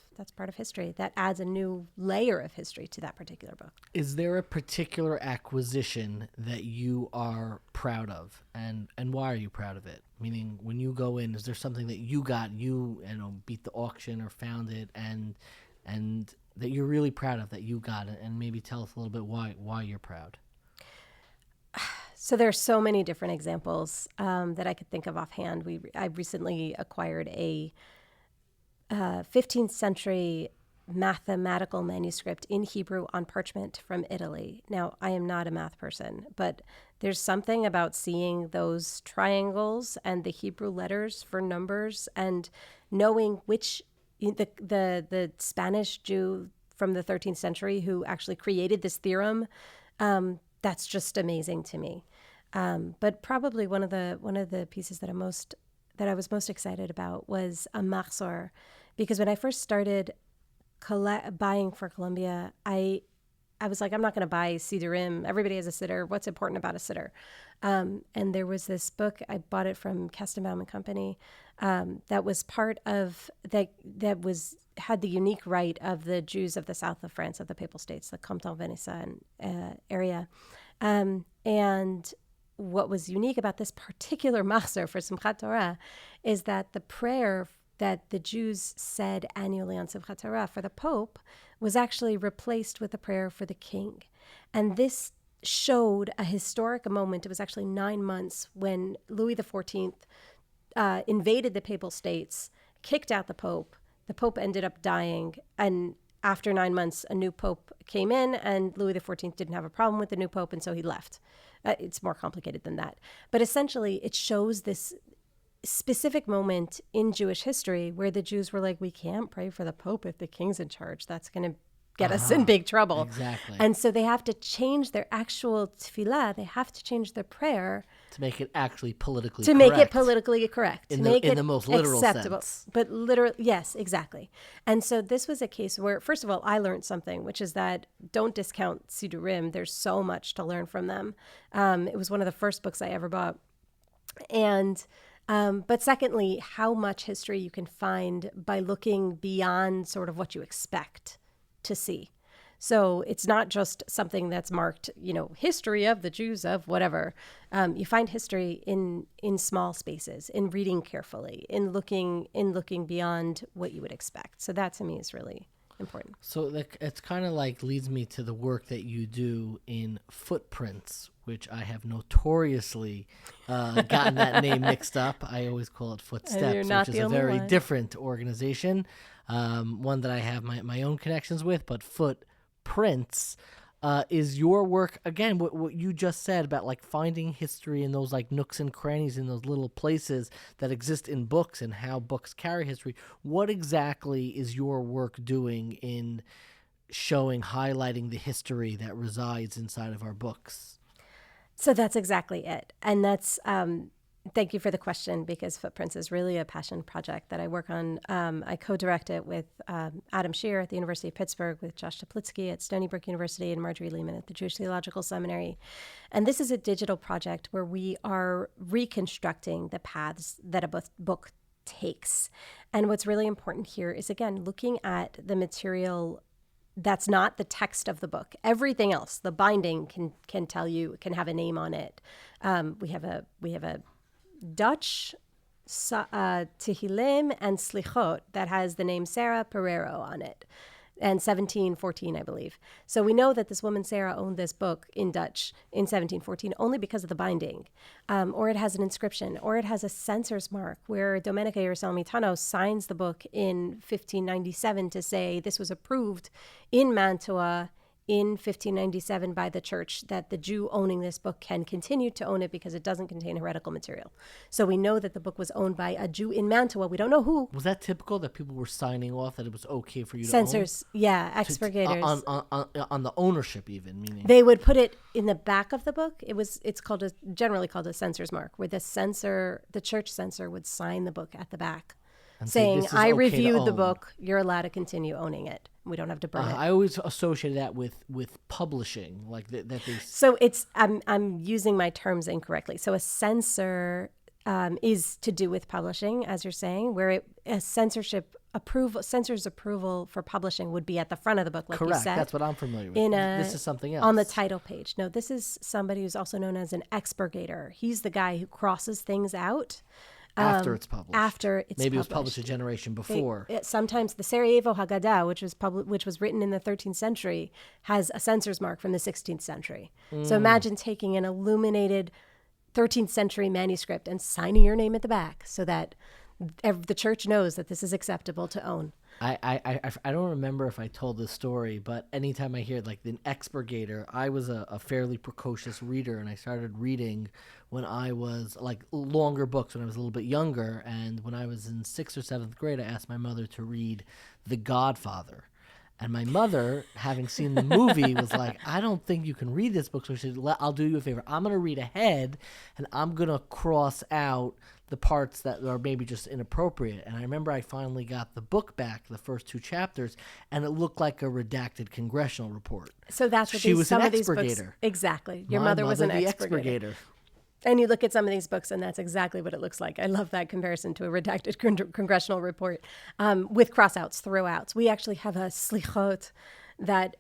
history. That adds a new layer of history to that particular book. Is there a particular acquisition that you are proud of, and why are you proud of it? Meaning, when you go in, is there something that you got, beat the auction or found it, and that you're really proud of that you got, and maybe tell us a little bit why you're proud. So there are so many different examples that I could think of offhand. I recently acquired a 15th century mathematical manuscript in Hebrew on parchment from Italy. Now, I am not a math person, but there's something about seeing those triangles and the Hebrew letters for numbers and knowing which the Spanish Jew from the 13th century who actually created this theorem. That's just amazing to me. But probably one of the pieces that I was most excited about was a mahzor, because when I first started buying for Columbia, I was like, I'm not going to buy siddurim. Everybody has a siddur. What's important about a siddur? And there was this book, I bought it from Kestenbaum and Company, that was part of that had the unique right of the Jews of the south of France, of the Papal States, the Compton-Venaissin area. And what was unique about this particular mahzor for Simchat Torah is that the prayer that the Jews said annually on Simchat Torah for the Pope was actually replaced with a prayer for the king. And this showed a historic moment. It was actually 9 months when Louis XIV invaded the Papal States, kicked out the Pope. The Pope ended up dying, and after 9 months, a new Pope came in, and Louis XIV didn't have a problem with the new Pope, and so he left. It's more complicated than that. But essentially, it shows this specific moment in Jewish history where the Jews were like, we can't pray for the Pope if the king's in charge. That's going to get us in big trouble. Exactly. And so they have to change their actual tefillah. They have to change their prayer to make it actually politically correct. Make it politically correct. In the most literal acceptable sense. But literal, yes, exactly. And so this was a case where, first of all, I learned something, which is that don't discount siddurim. There's so much to learn from them. It was one of the first books I ever bought. And but secondly, how much history you can find by looking beyond sort of what you expect to see. So it's not just something that's marked, history of the Jews of whatever. You find history in small spaces, in reading carefully, in looking beyond what you would expect. So that to me is really important. So it's kind of like leads me to the work that you do in Footprints, which I have notoriously gotten that name mixed up. I always call it Footsteps, which is a very different organization, one that I have my own connections with, but Footprints is your work, again, what you just said about like finding history in those like nooks and crannies in those little places that exist in books and how books carry history. What exactly is your work doing in highlighting the history that resides inside of our books? So that's exactly it. And that's, thank you for the question, because Footprints is really a passion project that I work on. I co-direct it with Adam Shear at the University of Pittsburgh, with Josh Toplitsky at Stony Brook University, and Marjorie Lehman at the Jewish Theological Seminary. And this is a digital project where we are reconstructing the paths that a book takes. And what's really important here is, again, looking at the material that's not the text of the book. Everything else, the binding can tell you, can have a name on it. We have a Dutch Tehillim and Slichot that has the name Sarah Pereiro on it, and 1714, I believe. So we know that this woman Sarah owned this book in Dutch in 1714 only because of the binding, or it has an inscription, or it has a censor's mark where Domenica Iersalmitano signs the book in 1597 to say this was approved in Mantua in 1597 by the church, that the Jew owning this book can continue to own it because it doesn't contain heretical material. So we know that the book was owned by a Jew in Mantua. We don't know who. Was that typical that people were signing off that it was okay for you to Censors, own? yeah, expurgators. On the ownership even, meaning? They would put it in the back of the book. It's generally called a censor's mark, where the church censor would sign the book at the back, and saying, say, I okay reviewed the book, you're allowed to continue owning it. We don't have to burn it. I always associated that with publishing, like that they. So I'm using my terms incorrectly. So a censor is to do with publishing, as you're saying, where a censor's approval for publishing would be at the front of the book, like Correct. You said. That's what I'm familiar with. This is something else. On the title page. No, this is somebody who's also known as an expurgator. He's the guy who crosses things out. After it's published. After it's Maybe published. it was published a generation before. Sometimes the Sarajevo Haggadah, which was written in the 13th century, has a censor's mark from the 16th century. So imagine taking an illuminated 13th century manuscript and signing your name at the back so that the church knows that this is acceptable to own. I don't remember if I told this story, but anytime I hear like an expurgator, I was a fairly precocious reader, and I started reading when I was like longer books when I was a little bit younger. And when I was in 6th or 7th grade, I asked my mother to read The Godfather. And my mother, having seen the movie, was like, I don't think you can read this book, so I'll do you a favor. I'm going to read ahead, and I'm going to cross out the parts that are maybe just inappropriate. And I remember I finally got the book back, the first 2 chapters, and it looked like a redacted congressional report. So that's what she was some an of these books. expurgator. Exactly. Your My mother was an the expurgator. And you look at some of these books, and that's exactly what it looks like. I love that comparison to a redacted congressional report with crossouts, throwouts. We actually have a slichot that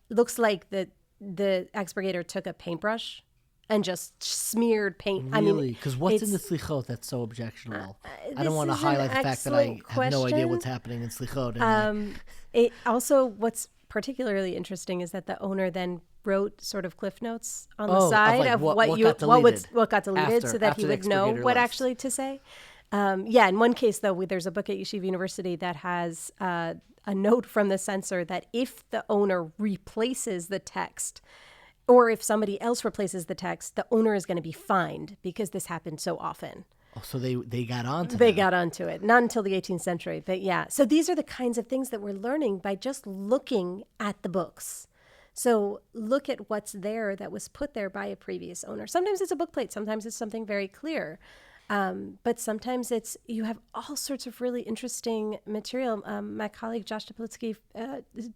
looks like the expurgator took a paintbrush and just smeared paint. Really? Because what's in the slichot that's so objectionable? I don't want to is highlight an the fact that I have no idea question. what's happening in slichot. And It also, what's particularly interesting is that the owner then wrote sort of cliff notes on the side like of what what got deleted, after- so that after he the would know expurgator what list. actually to say. In one case though, there's a book at Yeshiva University that has a note from the censor that if the owner replaces the text, or if somebody else replaces the text, the owner is going to be fined because this happened so often. so they got onto They that. got onto it, not until the 18th century. But yeah, so these are the kinds of things that we're learning by just looking at the books. So look at what's there that was put there by a previous owner. Sometimes it's a book plate. Sometimes it's something very clear. But sometimes you have all sorts of really interesting material. My colleague Josh Toplitsky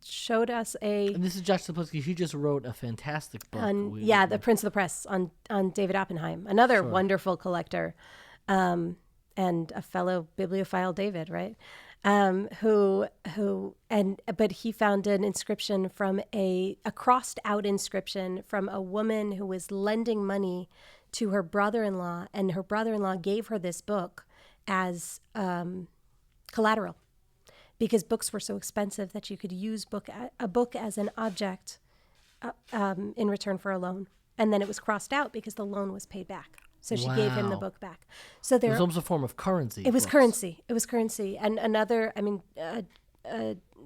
showed us And this is Josh Sapolsky. He just wrote a fantastic book. The Prince of the Press on David Oppenheim, another wonderful collector, and a fellow bibliophile, David, right? But he found an inscription from a crossed out inscription from a woman who was lending money to her brother-in-law, and her brother-in-law gave her this book as collateral because books were so expensive that you could use a book as an object in return for a loan. And then it was crossed out because the loan was paid back. So she gave him the book back. So It was almost a form of currency. It was books. currency. It was currency. And another,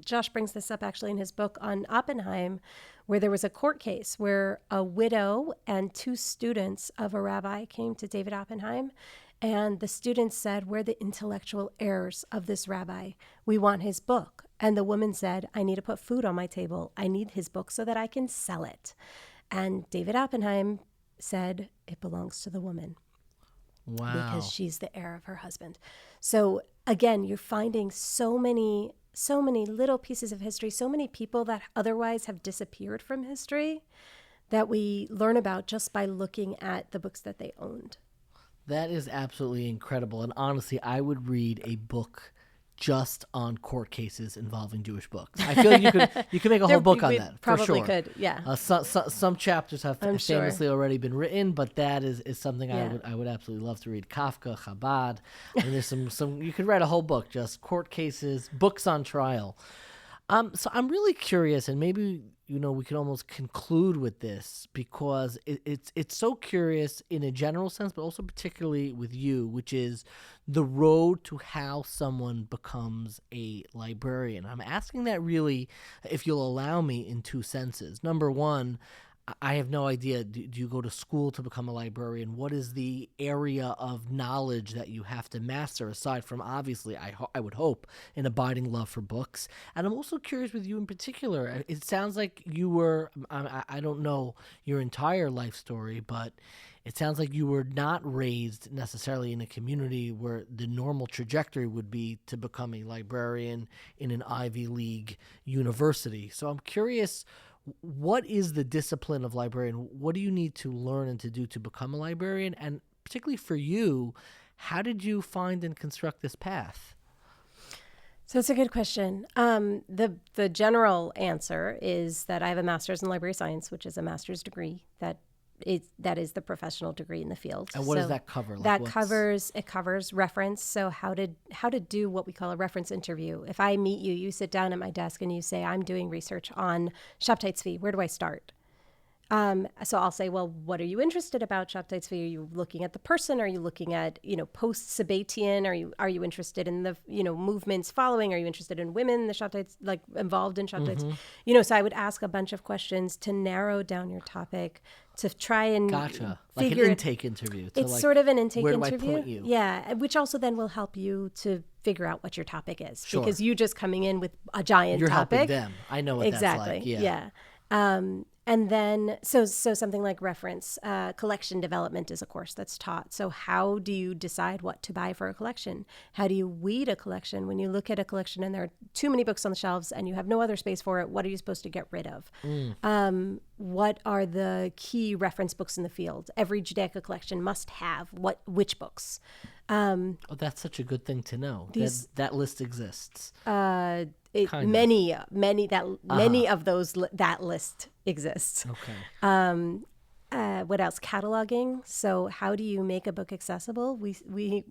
Josh brings this up actually in his book on Oppenheim, where there was a court case where a widow and 2 students of a rabbi came to David Oppenheim. And the students said, we're the intellectual heirs of this rabbi. We want his book. And the woman said, I need to put food on my table. I need his book so that I can sell it. And David Oppenheim said, it belongs to the woman. Wow. Because she's the heir of her husband. So again, you're finding so many little pieces of history, so many people that otherwise have disappeared from history that we learn about just by looking at the books that they owned. That is absolutely incredible. And honestly, I would read a book just on court cases involving Jewish books. I feel like you could make a whole book on We that. probably for sure. could, yeah. Some chapters have I'm sure. famously already been written, but that is something Yeah. I would absolutely love to read. Kafka, Chabad, and there's some you could write a whole book just court cases, books on trial. So I'm really curious, and maybe we could almost conclude with this because it's so curious in a general sense, but also particularly with you, which is the road to how someone becomes a librarian. I'm asking that really, if you'll allow me, in 2 senses. Number one, I have no idea. Do you go to school to become a librarian? What is the area of knowledge that you have to master, aside from, obviously, I would hope, an abiding love for books? And I'm also curious with you in particular. It sounds like you were, I don't know your entire life story, but it sounds like you were not raised necessarily in a community where the normal trajectory would be to become a librarian in an Ivy League university. So I'm curious, what is the discipline of librarian? What do you need to learn and to do to become a librarian? And particularly for you, how did you find and construct this path? So it's a good question. The general answer is that I have a master's in library science, which is a master's degree that that is the professional degree in the field. And what does that cover? Like, That covers reference. So how to do what we call a reference interview. If I meet you, you sit down at my desk and you say, I'm doing research on Shabtai Tzvi. Where do I start? So I'll say, well, what are you interested about Shabtai Tzvi? Are you looking at the person? Are you looking at, post-Sabbatian? Are you interested in the, movements following? Are you interested in women, the Shabtai, like involved in Shabtai Tzvi? So I would ask a bunch of questions to narrow down your topic, to try and Gotcha. Like an intake interview. It's sort of an intake where interview. Do I point you? Yeah, which also then will help you to figure out what your topic is. Sure. Because you just coming in with a giant You're topic. helping them. I know what that's like. Yeah. And then, so something like reference, collection development is a course that's taught. So how do you decide what to buy for a collection? How do you weed a collection? When you look at a collection and there are too many books on the shelves and you have no other space for it, what are you supposed to get rid of? What are the key reference books in the field? Every Judaica collection must have which books? That's such a good thing to know. That list exists. Many of those that list exists. Okay. What else? Cataloging. So how do you make a book accessible? We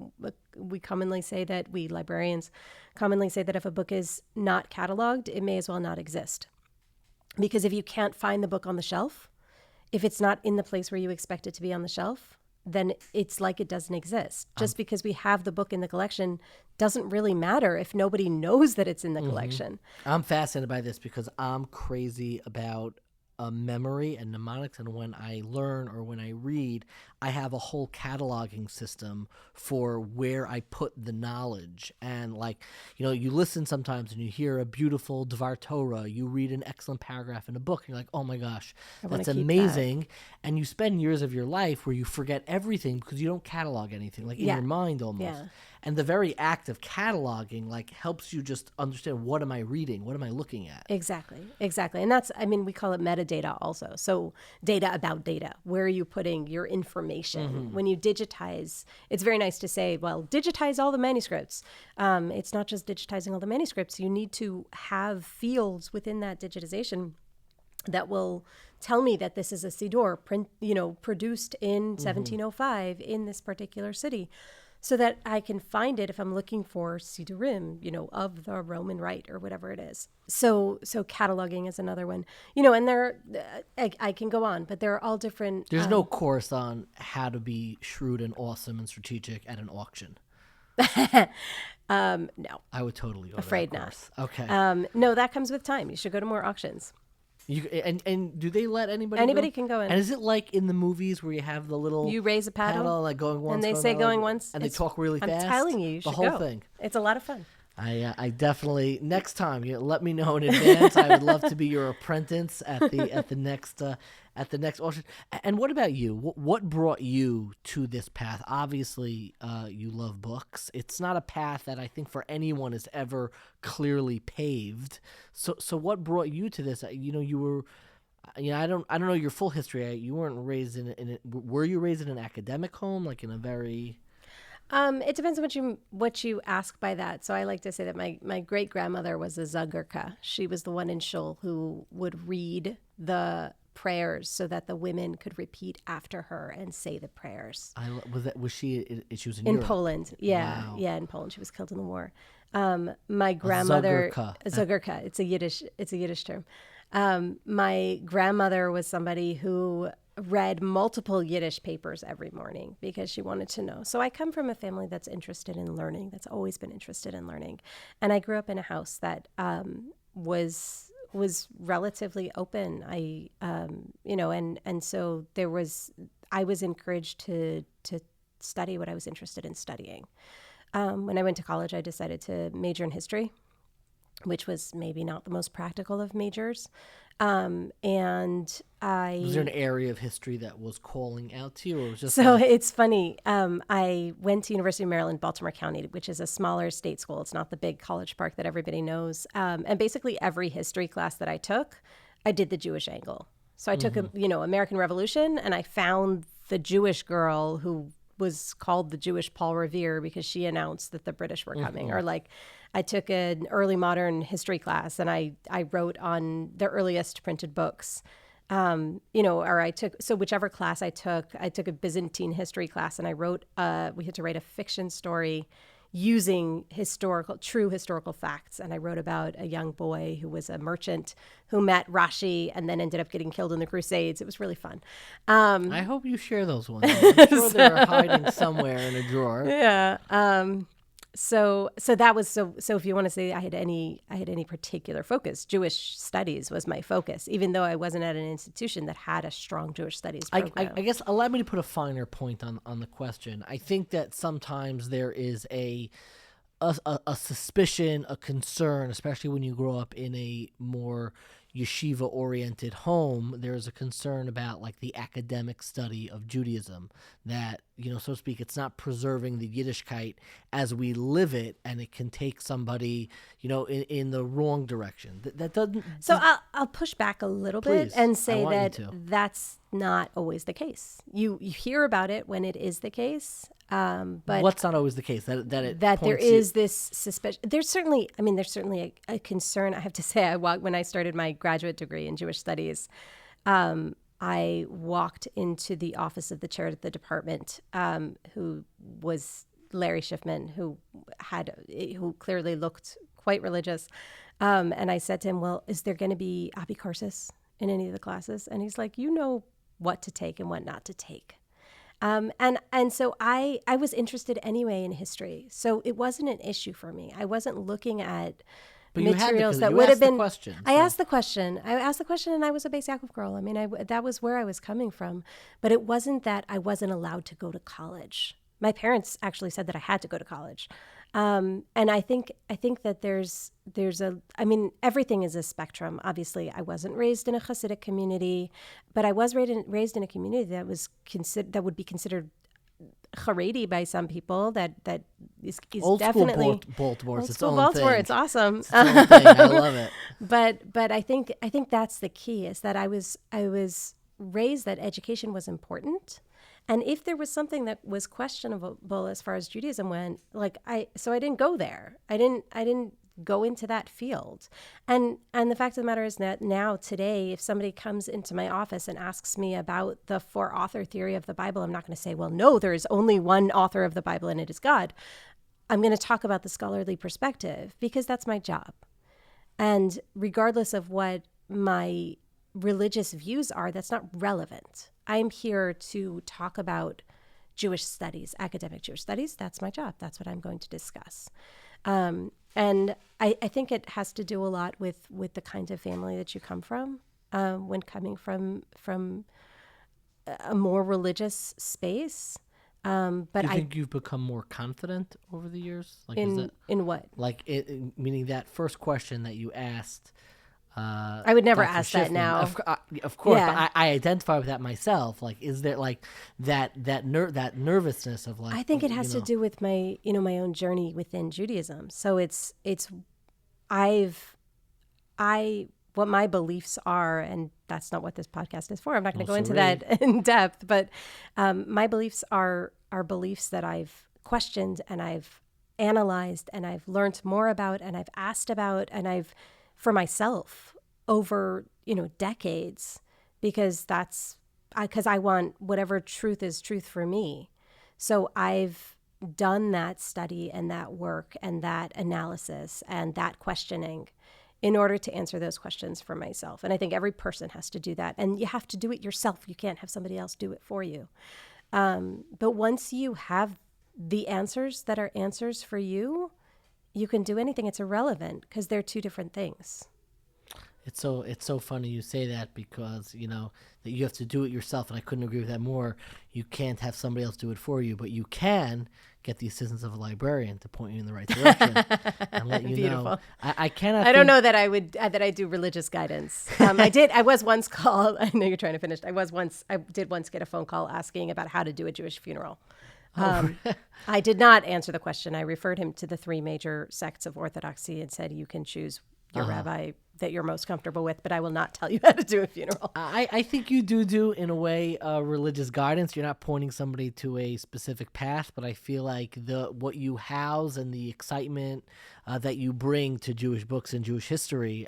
commonly say that we librarians commonly say that if a book is not cataloged, it may as well not exist. Because if you can't find the book on the shelf, if it's not in the place where you expect it to be on the shelf, then it's like it doesn't exist. Just because we have the book in the collection doesn't really matter if nobody knows that it's in the collection. I'm fascinated by this because I'm crazy about memory and mnemonics, and when I learn or when I read, I have a whole cataloging system for where I put the knowledge. And you listen sometimes and you hear a beautiful Dvar Torah, you read an excellent paragraph in a book, and you're like, oh my gosh, that's amazing. And you spend years of your life where you forget everything because you don't catalog anything, in your mind almost. Yeah. And the very act of cataloging helps you just understand, what am I reading? What am I looking at? Exactly. And that's, we call it metadata also. So data about data. Where are you putting your information? When you digitize, it's very nice to say, well, digitize all the manuscripts. It's not just digitizing all the manuscripts. You need to have fields within that digitization that will tell me that this is a siddur produced in 1705 in this particular city, so that I can find it if I'm looking for siddurim, of the Roman Rite or whatever it is. So cataloging is another one, and I can go on, but there are all different. There's no course on how to be shrewd and awesome and strategic at an auction. No. I would totally go Afraid to that not. course. Okay. No, that comes with time. You should go to more auctions. And do they let anybody? Anybody can go in. And is it like in the movies where you have the little you raise a paddle going once, and they say going once, and they talk really fast? I'm telling you, should the whole go. thing. It's a lot of fun. I definitely next time let me know in advance. I would love to be your apprentice at the next auction. And what about you? What brought you to this path? Obviously, you love books. It's not a path that I think for anyone is ever clearly paved. So what brought you to this? You were. I don't know your full history. You weren't raised were you raised in an academic home, in a very? It depends on what you ask by that. So I like to say that my great grandmother was a zagurka. She was the one in shul who would read the prayers so that the women could repeat after her and say the prayers. Was she was in Europe? Poland? Yeah, wow. Yeah, in Poland. She was killed in the war. My grandmother, a zagurka. It's a Yiddish term. My grandmother was somebody who read multiple Yiddish papers every morning because she wanted to know. So I come from a family that's interested in learning, that's always been interested in learning. And I grew up in a house that was relatively open. And so I was encouraged to study what I was interested in studying. When I went to college, I decided to major in history, which was maybe not the most practical of majors. Was there an area of history that was calling out to you, or was just it's funny. I went to University of Maryland, Baltimore County, which is a smaller state school. It's not the big College Park that everybody knows. And basically every history class that I took, I did the Jewish angle. So I took American Revolution, and I found the Jewish girl who was called the Jewish Paul Revere because she announced that the British were coming. Or I took an early modern history class and I wrote on the earliest printed books. Or I took, so whichever class I took a Byzantine history class, and we had to write a fiction story using true historical facts. And I wrote about a young boy who was a merchant who met Rashi and then ended up getting killed in the Crusades. It was really fun. I hope you share those ones. I'm sure they're hiding somewhere in a drawer. Yeah. So that was so if you want to say I had any particular focus, Jewish studies was my focus, even though I wasn't at an institution that had a strong Jewish studies program. I guess allow me to put a finer point on the question. I think that sometimes there is a suspicion, a concern, especially when you grow up in a more yeshiva-oriented home. There's a concern about like the academic study of Judaism, that, so to speak, it's not preserving the Yiddishkeit as we live it, and it can take somebody, in the wrong direction. That doesn't. So I'll push back a little bit and say that that's not always the case. You hear about it when it is the case. But what's not always the case? That there is this suspicion. There's certainly a concern. I have to say, when I started my graduate degree in Jewish studies, I walked into the office of the chair of the department, who was Larry Schiffman, who clearly looked quite religious. And I said to him, well, is there going to be apicorsis in any of the classes? And he's like, what to take and what not to take. And so I was interested anyway in history. So it wasn't an issue for me. I wasn't looking at materials that would have been. I asked the question and I was a Beis Yaakov girl. I mean, that was where I was coming from. But it wasn't that I wasn't allowed to go to college. My parents actually said that I had to go to college. And I think that there's everything is a spectrum. Obviously, I wasn't raised in a Hasidic community, but I was raised in a community that would be considered Haredi by some people. That is old definitely school Baltimore. Old school Baltimore. It's awesome. It's its own thing. I love it. But I think that's the key, is that I was raised that education was important. And if there was something that was questionable as far as Judaism went, I didn't go there. I didn't go into that field. And the fact of the matter is that now today, if somebody comes into my office and asks me about the 4-author theory of the Bible, I'm not going to say, well, no, there is only one author of the Bible and it is God. I'm going to talk about the scholarly perspective because that's my job. And regardless of what my religious views are, that's not relevant. I'm here to talk about Jewish studies, academic Jewish studies. That's my job. That's what I'm going to discuss. And I think it has to do a lot with the kind of family that you come from. When coming from a more religious space. But do you think you've become more confident over the years? In what? Meaning that first question that you asked. I would never ask that now. Of course, yeah. but I identify with that myself. Is there that nervousness of I think it has to do with my my own journey within Judaism. So what my beliefs are, and that's not what this podcast is for. I'm not going to go into that in depth, but my beliefs are beliefs that I've questioned and I've analyzed and I've learned more about and I've asked about and I've for myself over, decades, because I want whatever truth is truth for me. So I've done that study and that work and that analysis and that questioning in order to answer those questions for myself. And I think every person has to do that. And you have to do it yourself. You can't have somebody else do it for you. But once you have the answers that are answers for you, you can do anything. It's irrelevant because they're two different things. It's so funny you say that, because that you have to do it yourself, and I couldn't agree with that more. You can't have somebody else do it for you, but you can get the assistance of a librarian to point you in the right direction and let you know. I cannot. I don't know that I do religious guidance. I was once called. I know you're trying to finish. I did once get a phone call asking about how to do a Jewish funeral. I did not answer the question. I referred him to the 3 major sects of Orthodoxy and said, you can choose your rabbi that you're most comfortable with, but I will not tell you how to do a funeral. I think you do in a way religious guidance. You're not pointing somebody to a specific path, but I feel like what you house and the excitement that you bring to Jewish books and Jewish history,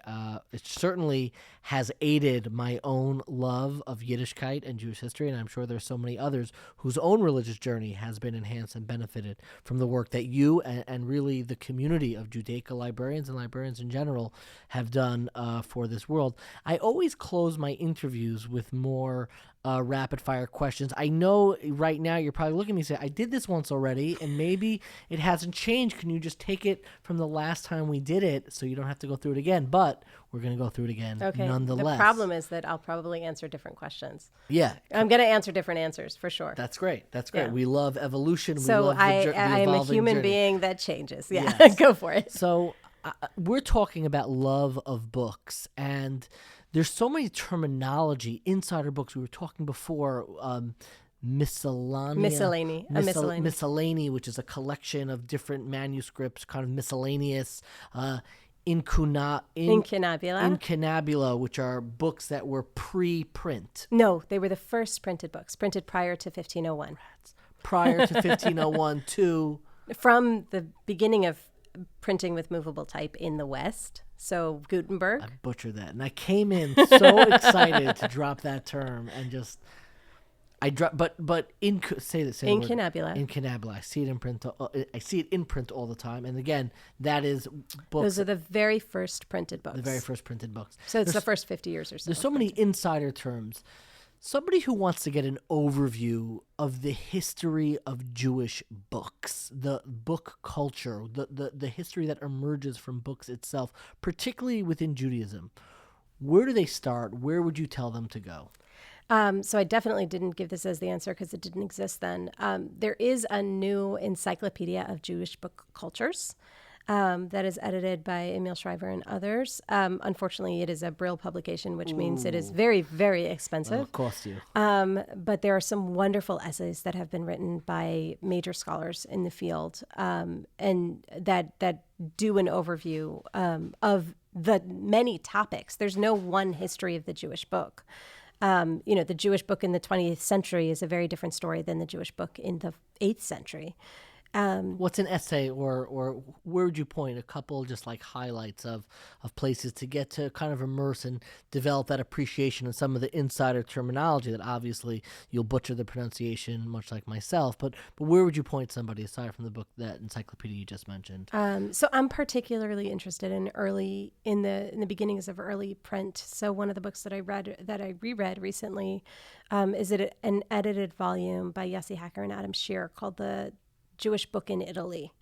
it certainly has aided my own love of Yiddishkeit and Jewish history, and I'm sure there's so many others whose own religious journey has been enhanced and benefited from the work that you and really the community of Judaica librarians and librarians in general have done for this world. I always close my interviews with more rapid fire questions. I know right now you're probably looking at me and say, I did this once already and maybe it hasn't changed. Can you just take it from the last time we did it so you don't have to go through it again? But we're going to go through it again nonetheless. The problem is that I'll probably answer different questions. Yeah. I'm going to answer different answers for sure. That's great. Yeah. We love evolution. So I am a human being that changes. Yeah, yes. Go for it. So we're talking about love of books, and there's so many terminology inside our books. We were talking before, miscellany, which is a collection of different manuscripts, kind of miscellaneous. Incunabula, which are books that were pre-print. No, they were the first printed books, printed prior to 1501. Prior to 1501 to... From the beginning of printing with movable type in the West. So Gutenberg. I butchered that. And I came in so excited to drop that term and just... say this. Incunabula. Incunabula. I see it in print all the time. And again, that is books. Those are the very first printed books. The very first printed books. So it's the first 50 years or so. There's so many insider terms. Somebody who wants to get an overview of the history of Jewish books, the book culture, the history that emerges from books itself, particularly within Judaism, where do they start? Where would you tell them to go? So I definitely didn't give this as the answer because it didn't exist then. There is a new encyclopedia of Jewish book cultures that is edited by Emil Schreiber and others. Unfortunately, it is a Brill publication, which means it is very, very expensive. It'll cost you. But there are some wonderful essays that have been written by major scholars in the field, and that do an overview of the many topics. There's no one history of the Jewish book. The Jewish book in the 20th century is a very different story than the Jewish book in the 8th century. What's an essay, or where would you point? A couple just like highlights of places to get to kind of immerse and develop that appreciation of some of the insider terminology that obviously you'll butcher the pronunciation, much like myself. But where would you point somebody aside from the book, that encyclopedia you just mentioned? So I'm particularly interested in the beginnings of early print. So one of the books that I reread recently is an edited volume by Yossi Hacker and Adam Shear called The Jewish Book in Italy,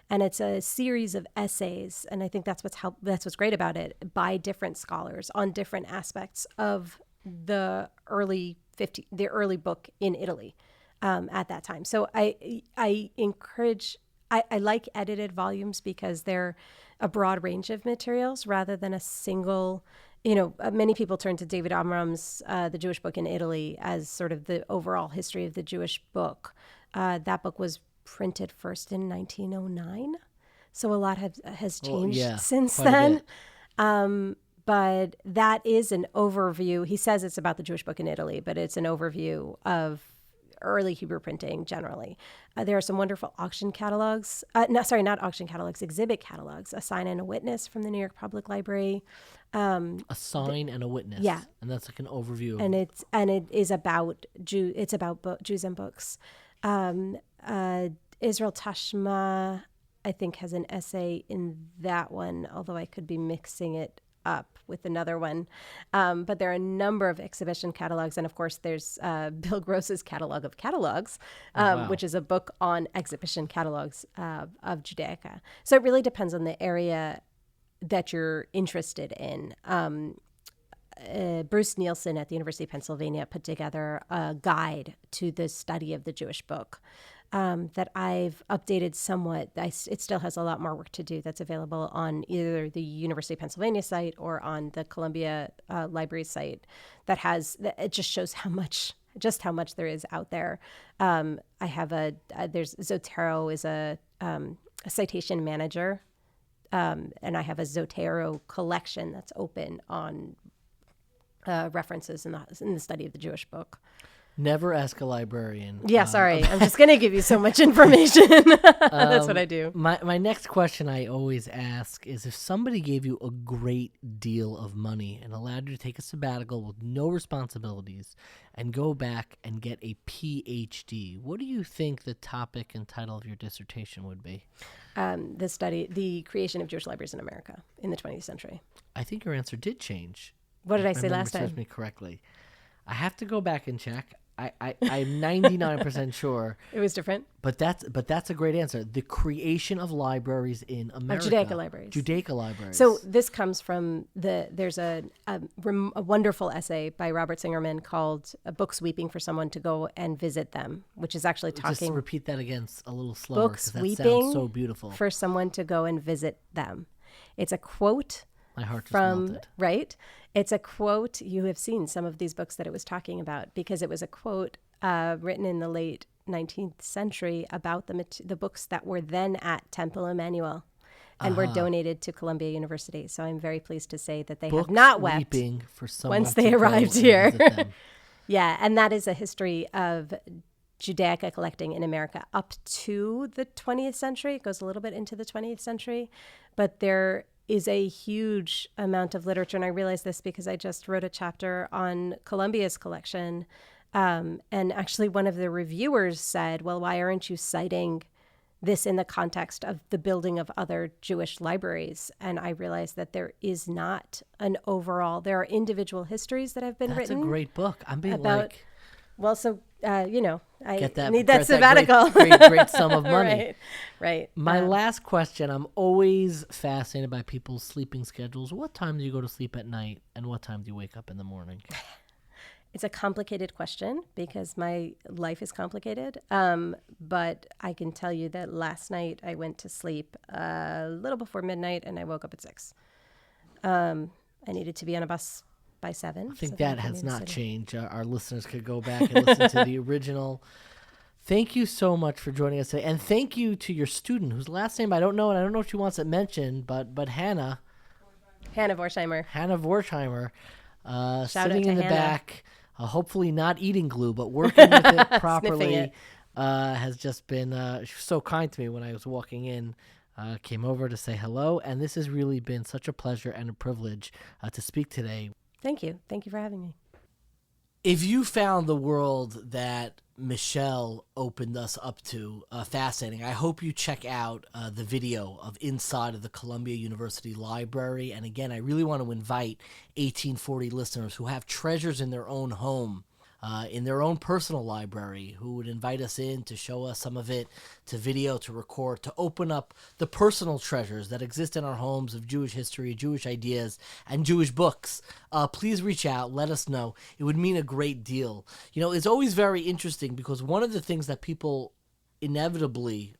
and it's a series of essays, and I think that's what's great about it, by different scholars on different aspects of the early book in Italy at that time. So I like edited volumes because they're a broad range of materials rather than a single. Many people turn to David Amram's The Jewish Book in Italy as sort of the overall history of the Jewish book. That book was printed first in 1909, so a lot has changed since then. But that is an overview. He says it's about the Jewish book in Italy, but it's an overview of early Hebrew printing generally. There are some wonderful auction catalogs. Not auction catalogs, exhibit catalogs. A Sign and a Witness from the New York Public Library. A Sign and a Witness. Yeah, and that's like an overview. And it is about It's about Jews and books. Israel Tashma, I think, has an essay in that one, although I could be mixing it up with another one. But there are a number of exhibition catalogs. And of course, there's Bill Gross's Catalog of Catalogs, which is a book on exhibition catalogs of Judaica. So it really depends on the area that you're interested in. Bruce Nielsen at the University of Pennsylvania put together a guide to the study of the Jewish book that I've updated somewhat. It still has a lot more work to do. That's available on either the University of Pennsylvania site or on the Columbia Library site. It just shows how much there is out there. There's Zotero is a citation manager And I have a Zotero collection that's open on references in the study of the Jewish book. Never ask a librarian. Yeah, sorry. I'm just going to give you so much information. That's what I do. My next question I always ask is, if somebody gave you a great deal of money and allowed you to take a sabbatical with no responsibilities and go back and get a PhD, what do you think the topic and title of your dissertation would be? The creation of Jewish libraries in America in the 20th century. I think your answer did change. What did I say last time? Serves me correctly. I have to go back and check. I'm 99% sure it was different. But that's a great answer. The creation of libraries in America. Judaica libraries. Judaica libraries. So this comes from there's a wonderful essay by Robert Singerman called "Book Sweeping for Someone to Go and Visit Them," which is actually talking. Just repeat that again a little slower. Book Sweeping that sounds so beautiful. For someone to go and visit them. It's a quote. My heart just melted. Right? It's a quote. You have seen some of these books that it was talking about, because it was a quote written in the late 19th century about the books that were then at Temple Emmanuel and were donated to Columbia University. So I'm very pleased to say that they have not wept for someone once they arrived here. Yeah, and that is a history of Judaica collecting in America up to the 20th century. It goes a little bit into the 20th century, but there is a huge amount of literature. And I realize this because I just wrote a chapter on Columbia's collection. And actually one of the reviewers said, well, why aren't you citing this in the context of the building of other Jewish libraries? And I realized that there is not an overall, there are individual histories that have been written. That's a great book. I'm being about, well, so, I need that sabbatical. Great sum of money. Right. My last question, I'm always fascinated by people's sleeping schedules. What time do you go to sleep at night, and what time do you wake up in the morning? It's a complicated question because my life is complicated. But I can tell you that last night I went to sleep a little before midnight and I woke up at 6. I needed to be on a bus by 7. I think that has not changed. Our listeners could go back and listen to the original. Thank you so much for joining us today. And thank you to your student, whose last name I don't know, and I don't know if she wants it mentioned, but Hannah. Hannah Vorsheimer. Sitting in the back, hopefully not eating glue, but working with it properly. It. Has just been she was so kind to me when I was walking in. Came over to say hello, and this has really been such a pleasure and a privilege to speak today. Thank you. Thank you for having me. If you found the world that Michelle opened us up to fascinating, I hope you check out the video of inside of the Columbia University Library. And again, I really want to invite 1840 listeners who have treasures in their own home, in their own personal library, who would invite us in to show us some of it, to video, to record, to open up the personal treasures that exist in our homes of Jewish history, Jewish ideas, and Jewish books. Please reach out. Let us know. It would mean a great deal. You know, it's always very interesting because one of the things that people inevitably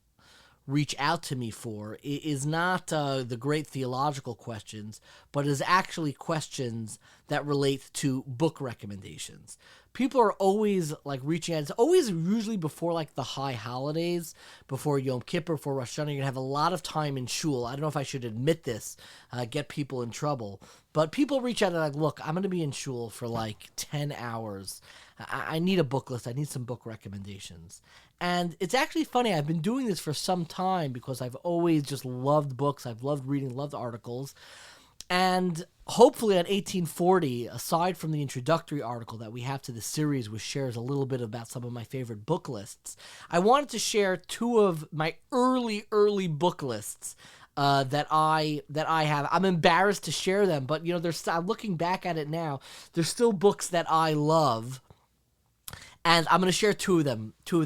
reach out to me for is not the great theological questions, but is actually questions that relate to book recommendations. People are always like reaching out. It's always usually before like the high holidays, before Yom Kippur, before Rosh Hashanah. You're going to have a lot of time in shul. I don't know if I should admit this, get people in trouble. But people reach out and like, look, I'm going to be in shul for like 10 hours. I need a book list. I need some book recommendations. And it's actually funny. I've been doing this for some time because I've always just loved books. I've loved reading, loved articles. And hopefully on 1840, aside from the introductory article that we have to the series, which shares a little bit about some of my favorite book lists, I wanted to share 2 of my early book lists that I have. I'm embarrassed to share them, but you know, I'm looking back at it now. There's still books that I love. And I'm going to share two of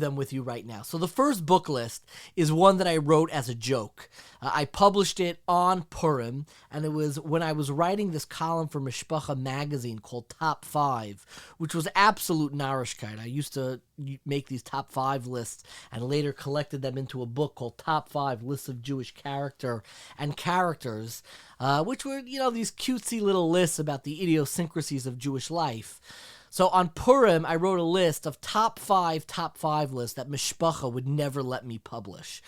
them with you right now. So the first book list is one that I wrote as a joke. I published it on Purim, and it was when I was writing this column for Mishpacha magazine called Top 5, which was absolute narishkeit. I used to make these Top 5 lists and later collected them into a book called Top 5 Lists of Jewish Character and Characters, which were, you know, these cutesy little lists about the idiosyncrasies of Jewish life. So on Purim, I wrote a list of top five lists that Mishpacha would never let me publish.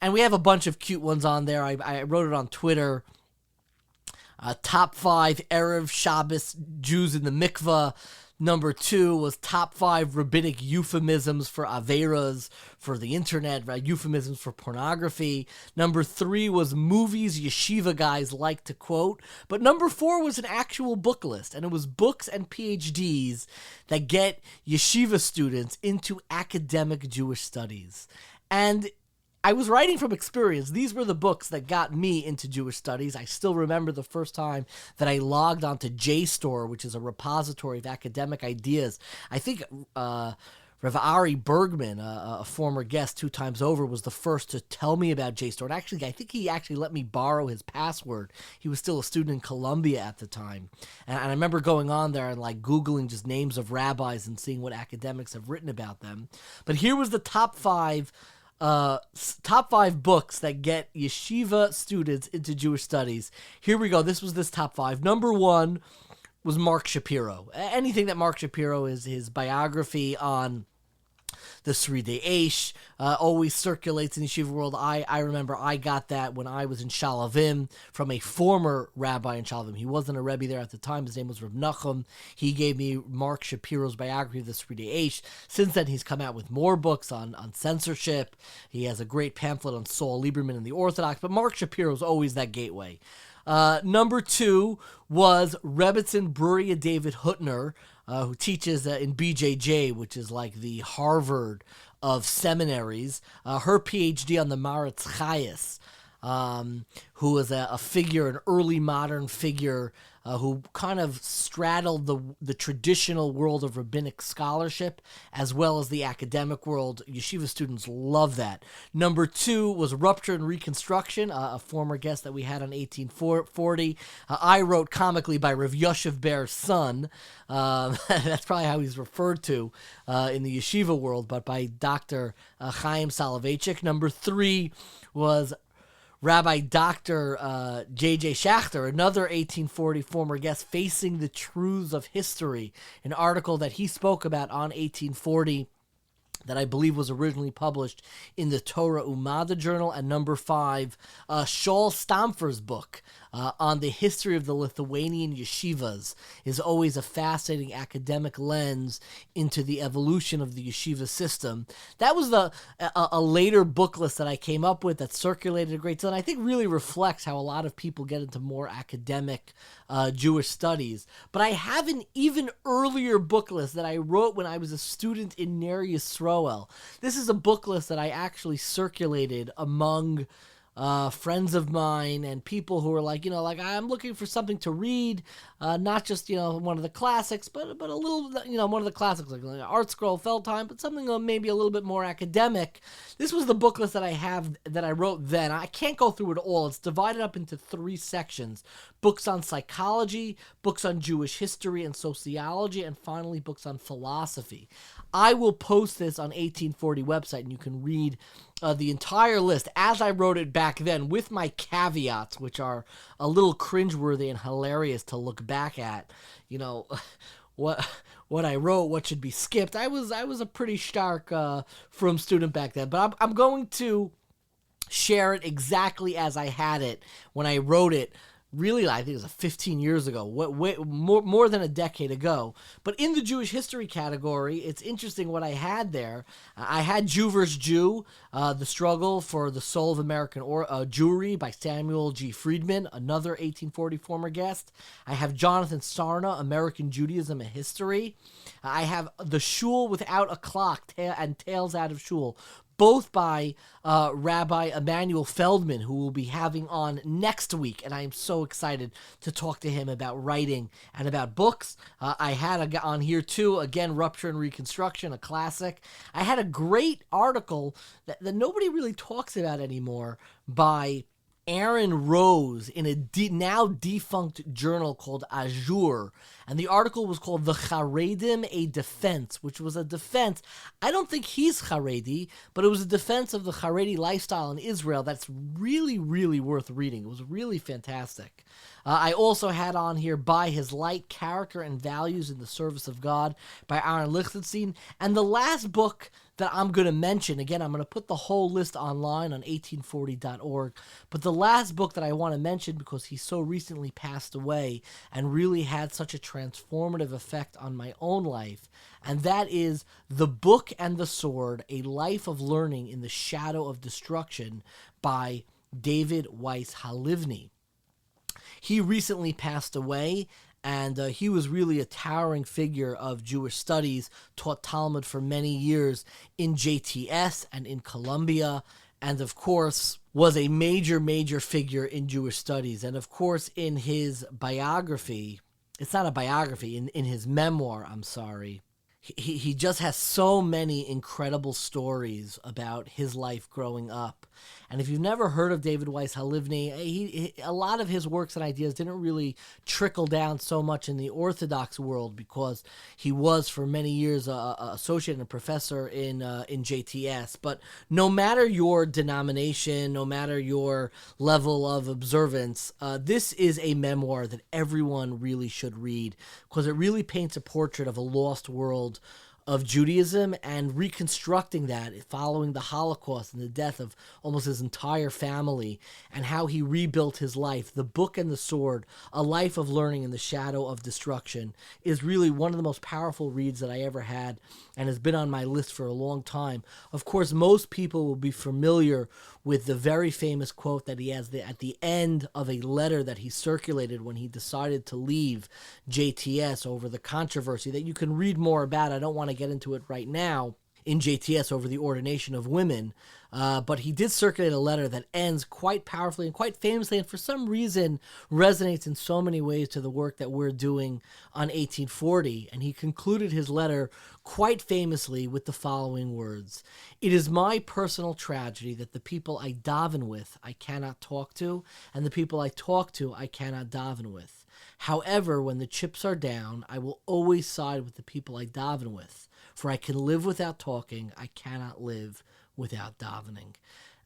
And we have a bunch of cute ones on there. I wrote it on Twitter. Top 5 Erev Shabbos Jews in the mikvah. Number 2 was top 5 rabbinic euphemisms for averas for the internet, right? Euphemisms for pornography. Number 3 was movies yeshiva guys like to quote. But number 4 was an actual book list, and it was books and PhDs that get yeshiva students into academic Jewish studies. And I was writing from experience. These were the books that got me into Jewish studies. I still remember the first time that I logged onto JSTOR, which is a repository of academic ideas. I think Rav Ari Bergman, a former guest 2 times over, was the first to tell me about JSTOR. And actually, I think he actually let me borrow his password. He was still a student in Columbia at the time. And I remember going on there and like Googling just names of rabbis and seeing what academics have written about them. But here was the top 5 books that get yeshiva students into Jewish studies. Here we go. This was this top 5. Number 1 was Mark Shapiro. Anything that Mark Shapiro is, his biography on the Siddur Eish always circulates in the yeshiva world. I remember I got that when I was in Shalavim from a former rabbi in Shalavim. He wasn't a rebbe there at the time. His name was Rav Nachum. He gave me Mark Shapiro's biography of the Siddur Eish. Since then, he's come out with more books on censorship. He has a great pamphlet on Saul Lieberman and the Orthodox. But Mark Shapiro's always that gateway. Number 2 was Rebbetzin Bruria David Hutner, who teaches in BJJ, which is like the Harvard of seminaries. Her PhD on the Maritz Chayes, who is a figure, an early modern figure, who kind of straddled the traditional world of rabbinic scholarship as well as the academic world. Yeshiva students love that. Number 2 was Rupture and Reconstruction, a former guest that we had on 1840. I wrote comically by Rav Yoshev Ber's son. That's probably how he's referred to in the yeshiva world, but by Dr. Chaim Soloveitchik. Number 3 was Rabbi Dr. J.J. Schachter, another 1840 former guest, Facing the Truths of History, an article that he spoke about on 1840 that I believe was originally published in the Torah Umada Journal. And number 5, Shaul Stamfer's book on the history of the Lithuanian yeshivas is always a fascinating academic lens into the evolution of the yeshiva system. That was a later book list that I came up with that circulated a great deal, and I think really reflects how a lot of people get into more academic Jewish studies. But I have an even earlier book list that I wrote when I was a student in Ner Yisroel. This is a book list that I actually circulated among friends of mine and people who are like, I'm looking for something to read, not just, one of the classics, but a little, one of the classics, like Art Scroll, Feldheim, but something maybe a little bit more academic. This was the book list that I have, that I wrote then. I can't go through it all. It's divided up into 3 sections: books on psychology, books on Jewish history and sociology, and finally books on philosophy. I will post this on 1840 website, and you can read the entire list as I wrote it back then, with my caveats, which are a little cringeworthy and hilarious to look back at. What I wrote, what should be skipped. I was a pretty stark from student back then, but I'm going to share it exactly as I had it when I wrote it. Really, I think it was 15 years ago, more than a decade ago. But in the Jewish history category, it's interesting what I had there. I had Jew vs. Jew, The Struggle for the Soul of American Jewry by Samuel G. Friedman, another 1840 former guest. I have Jonathan Sarna, American Judaism and History. I have The Shul Without a Clock and Tales Out of Shul, both by Rabbi Emanuel Feldman, who we'll be having on next week. And I am so excited to talk to him about writing and about books. I had on here, too, again, Rupture and Reconstruction, a classic. I had a great article that nobody really talks about anymore by Aaron Rose in a now defunct journal called Azure. And the article was called The Charedim, a Defense, which was a defense. I don't think he's Haredi, but it was a defense of the Haredi lifestyle in Israel that's really, really worth reading. It was really fantastic. I also had on here By His Light, Character and Values in the Service of God by Aaron Lichtenstein. And the last book that I'm going to mention, again, I'm going to put the whole list online on 1840.org, but the last book that I want to mention, because he so recently passed away and really had such a transformative effect on my own life, and that is The Book and the Sword, A Life of Learning in the Shadow of Destruction by David Weiss Halivni. He recently passed away, and he was really a towering figure of Jewish studies, taught Talmud for many years in JTS and in Columbia, and of course was a major figure in Jewish studies. And of course in his biography, it's not a biography, in his memoir, I'm sorry, he just has so many incredible stories about his life growing up. And if you've never heard of David Weiss Halivni, a lot of his works and ideas didn't really trickle down so much in the Orthodox world, because he was for many years a associate and a professor in JTS. But no matter your denomination, no matter your level of observance, this is a memoir that everyone really should read, because it really paints a portrait of a lost world of Judaism and reconstructing that following the Holocaust and the death of almost his entire family, and how he rebuilt his life. The Book and the Sword, A Life of Learning in the Shadow of Destruction, is really one of the most powerful reads that I ever had, and has been on my list for a long time. Of course, most people will be familiar with the very famous quote that he has at the end of a letter that he circulated when he decided to leave JTS over the controversy that you can read more about. I don't want to get into it right now in JTS over the ordination of women, but he did circulate a letter that ends quite powerfully and quite famously, and for some reason resonates in so many ways to the work that we're doing on 1840. And he concluded his letter quite famously with the following words: "It is my personal tragedy that the people I daven with I cannot talk to, and the people I talk to I cannot daven with. However, when the chips are down, I will always side with the people I daven with. For I can live without talking, I cannot live without davening."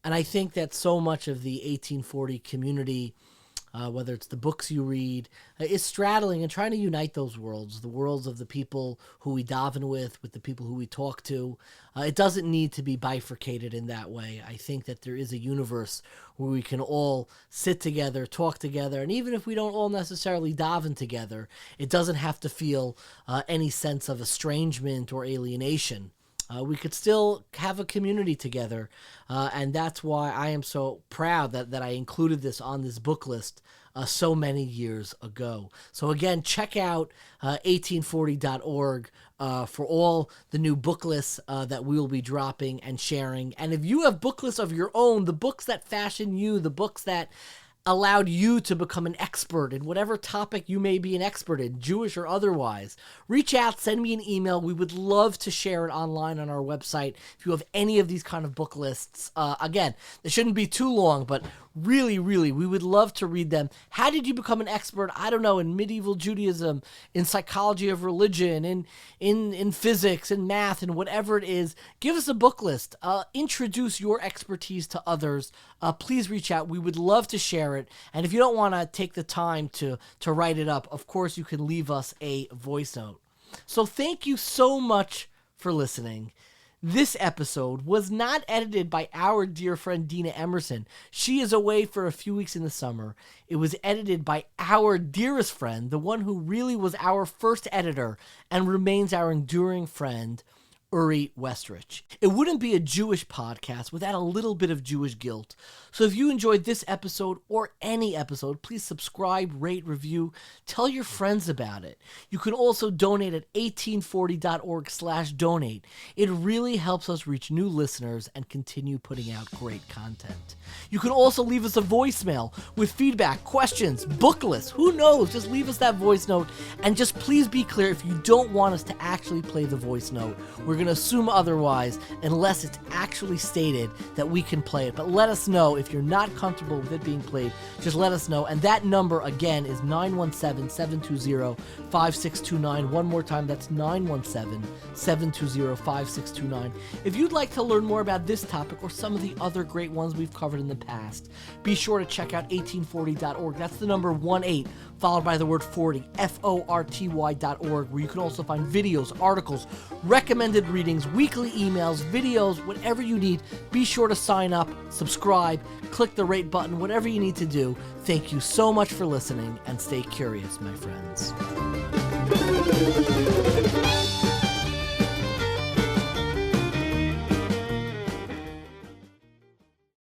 And I think that so much of the 1840 community, whether it's the books you read, is straddling and trying to unite those worlds, the worlds of the people who we daven with the people who we talk to. It doesn't need to be bifurcated in that way. I think that there is a universe where we can all sit together, talk together, and even if we don't all necessarily daven together, it doesn't have to feel any sense of estrangement or alienation. We could still have a community together, and that's why I am so proud that I included this on this book list so many years ago. So again, check out 1840.org for all the new book lists that we will be dropping and sharing. And if you have book lists of your own, the books that fashion you, the books that allowed you to become an expert in whatever topic you may be an expert in, Jewish or otherwise, reach out, send me an email. We would love to share it online on our website. If you have any of these kind of book lists, again, they shouldn't be too long, but really, we would love to read them. How did you become an expert? I don't know, in medieval Judaism, in psychology of religion, in physics, in math, and whatever it is. Give us a book list. Introduce your expertise to others. Please reach out. We would love to share it. And if you don't want to take the time to write it up, of course, you can leave us a voice note. So thank you so much for listening. This episode was not edited by our dear friend Dina Emerson. She is away for a few weeks in the summer. It was edited by our dearest friend, the one who really was our first editor and remains our enduring friend, Uri Westrich. It wouldn't be a Jewish podcast without a little bit of Jewish guilt. So if you enjoyed this episode or any episode, please subscribe, rate, review, tell your friends about it. You can also donate at 1840.org/donate. It really helps us reach new listeners and continue putting out great content. You can also leave us a voicemail with feedback, questions, book lists, who knows? Just leave us that voice note, and just please be clear, if you don't want us to actually play the voice note, we're going going to assume otherwise unless it's actually stated that we can play it. But let us know if you're not comfortable with it being played. Just let us know. And that number, again, is 917-720-5629. One more time, that's 917-720-5629. If you'd like to learn more about this topic or some of the other great ones we've covered in the past, be sure to check out 1840.org. That's the number 18, followed by the word 40, FORTY.org, where you can also find videos, articles, recommended readings, weekly emails, videos, whatever you need. Be sure to sign up, subscribe, click the rate button, whatever you need to do. Thank you so much for listening, and stay curious, my friends.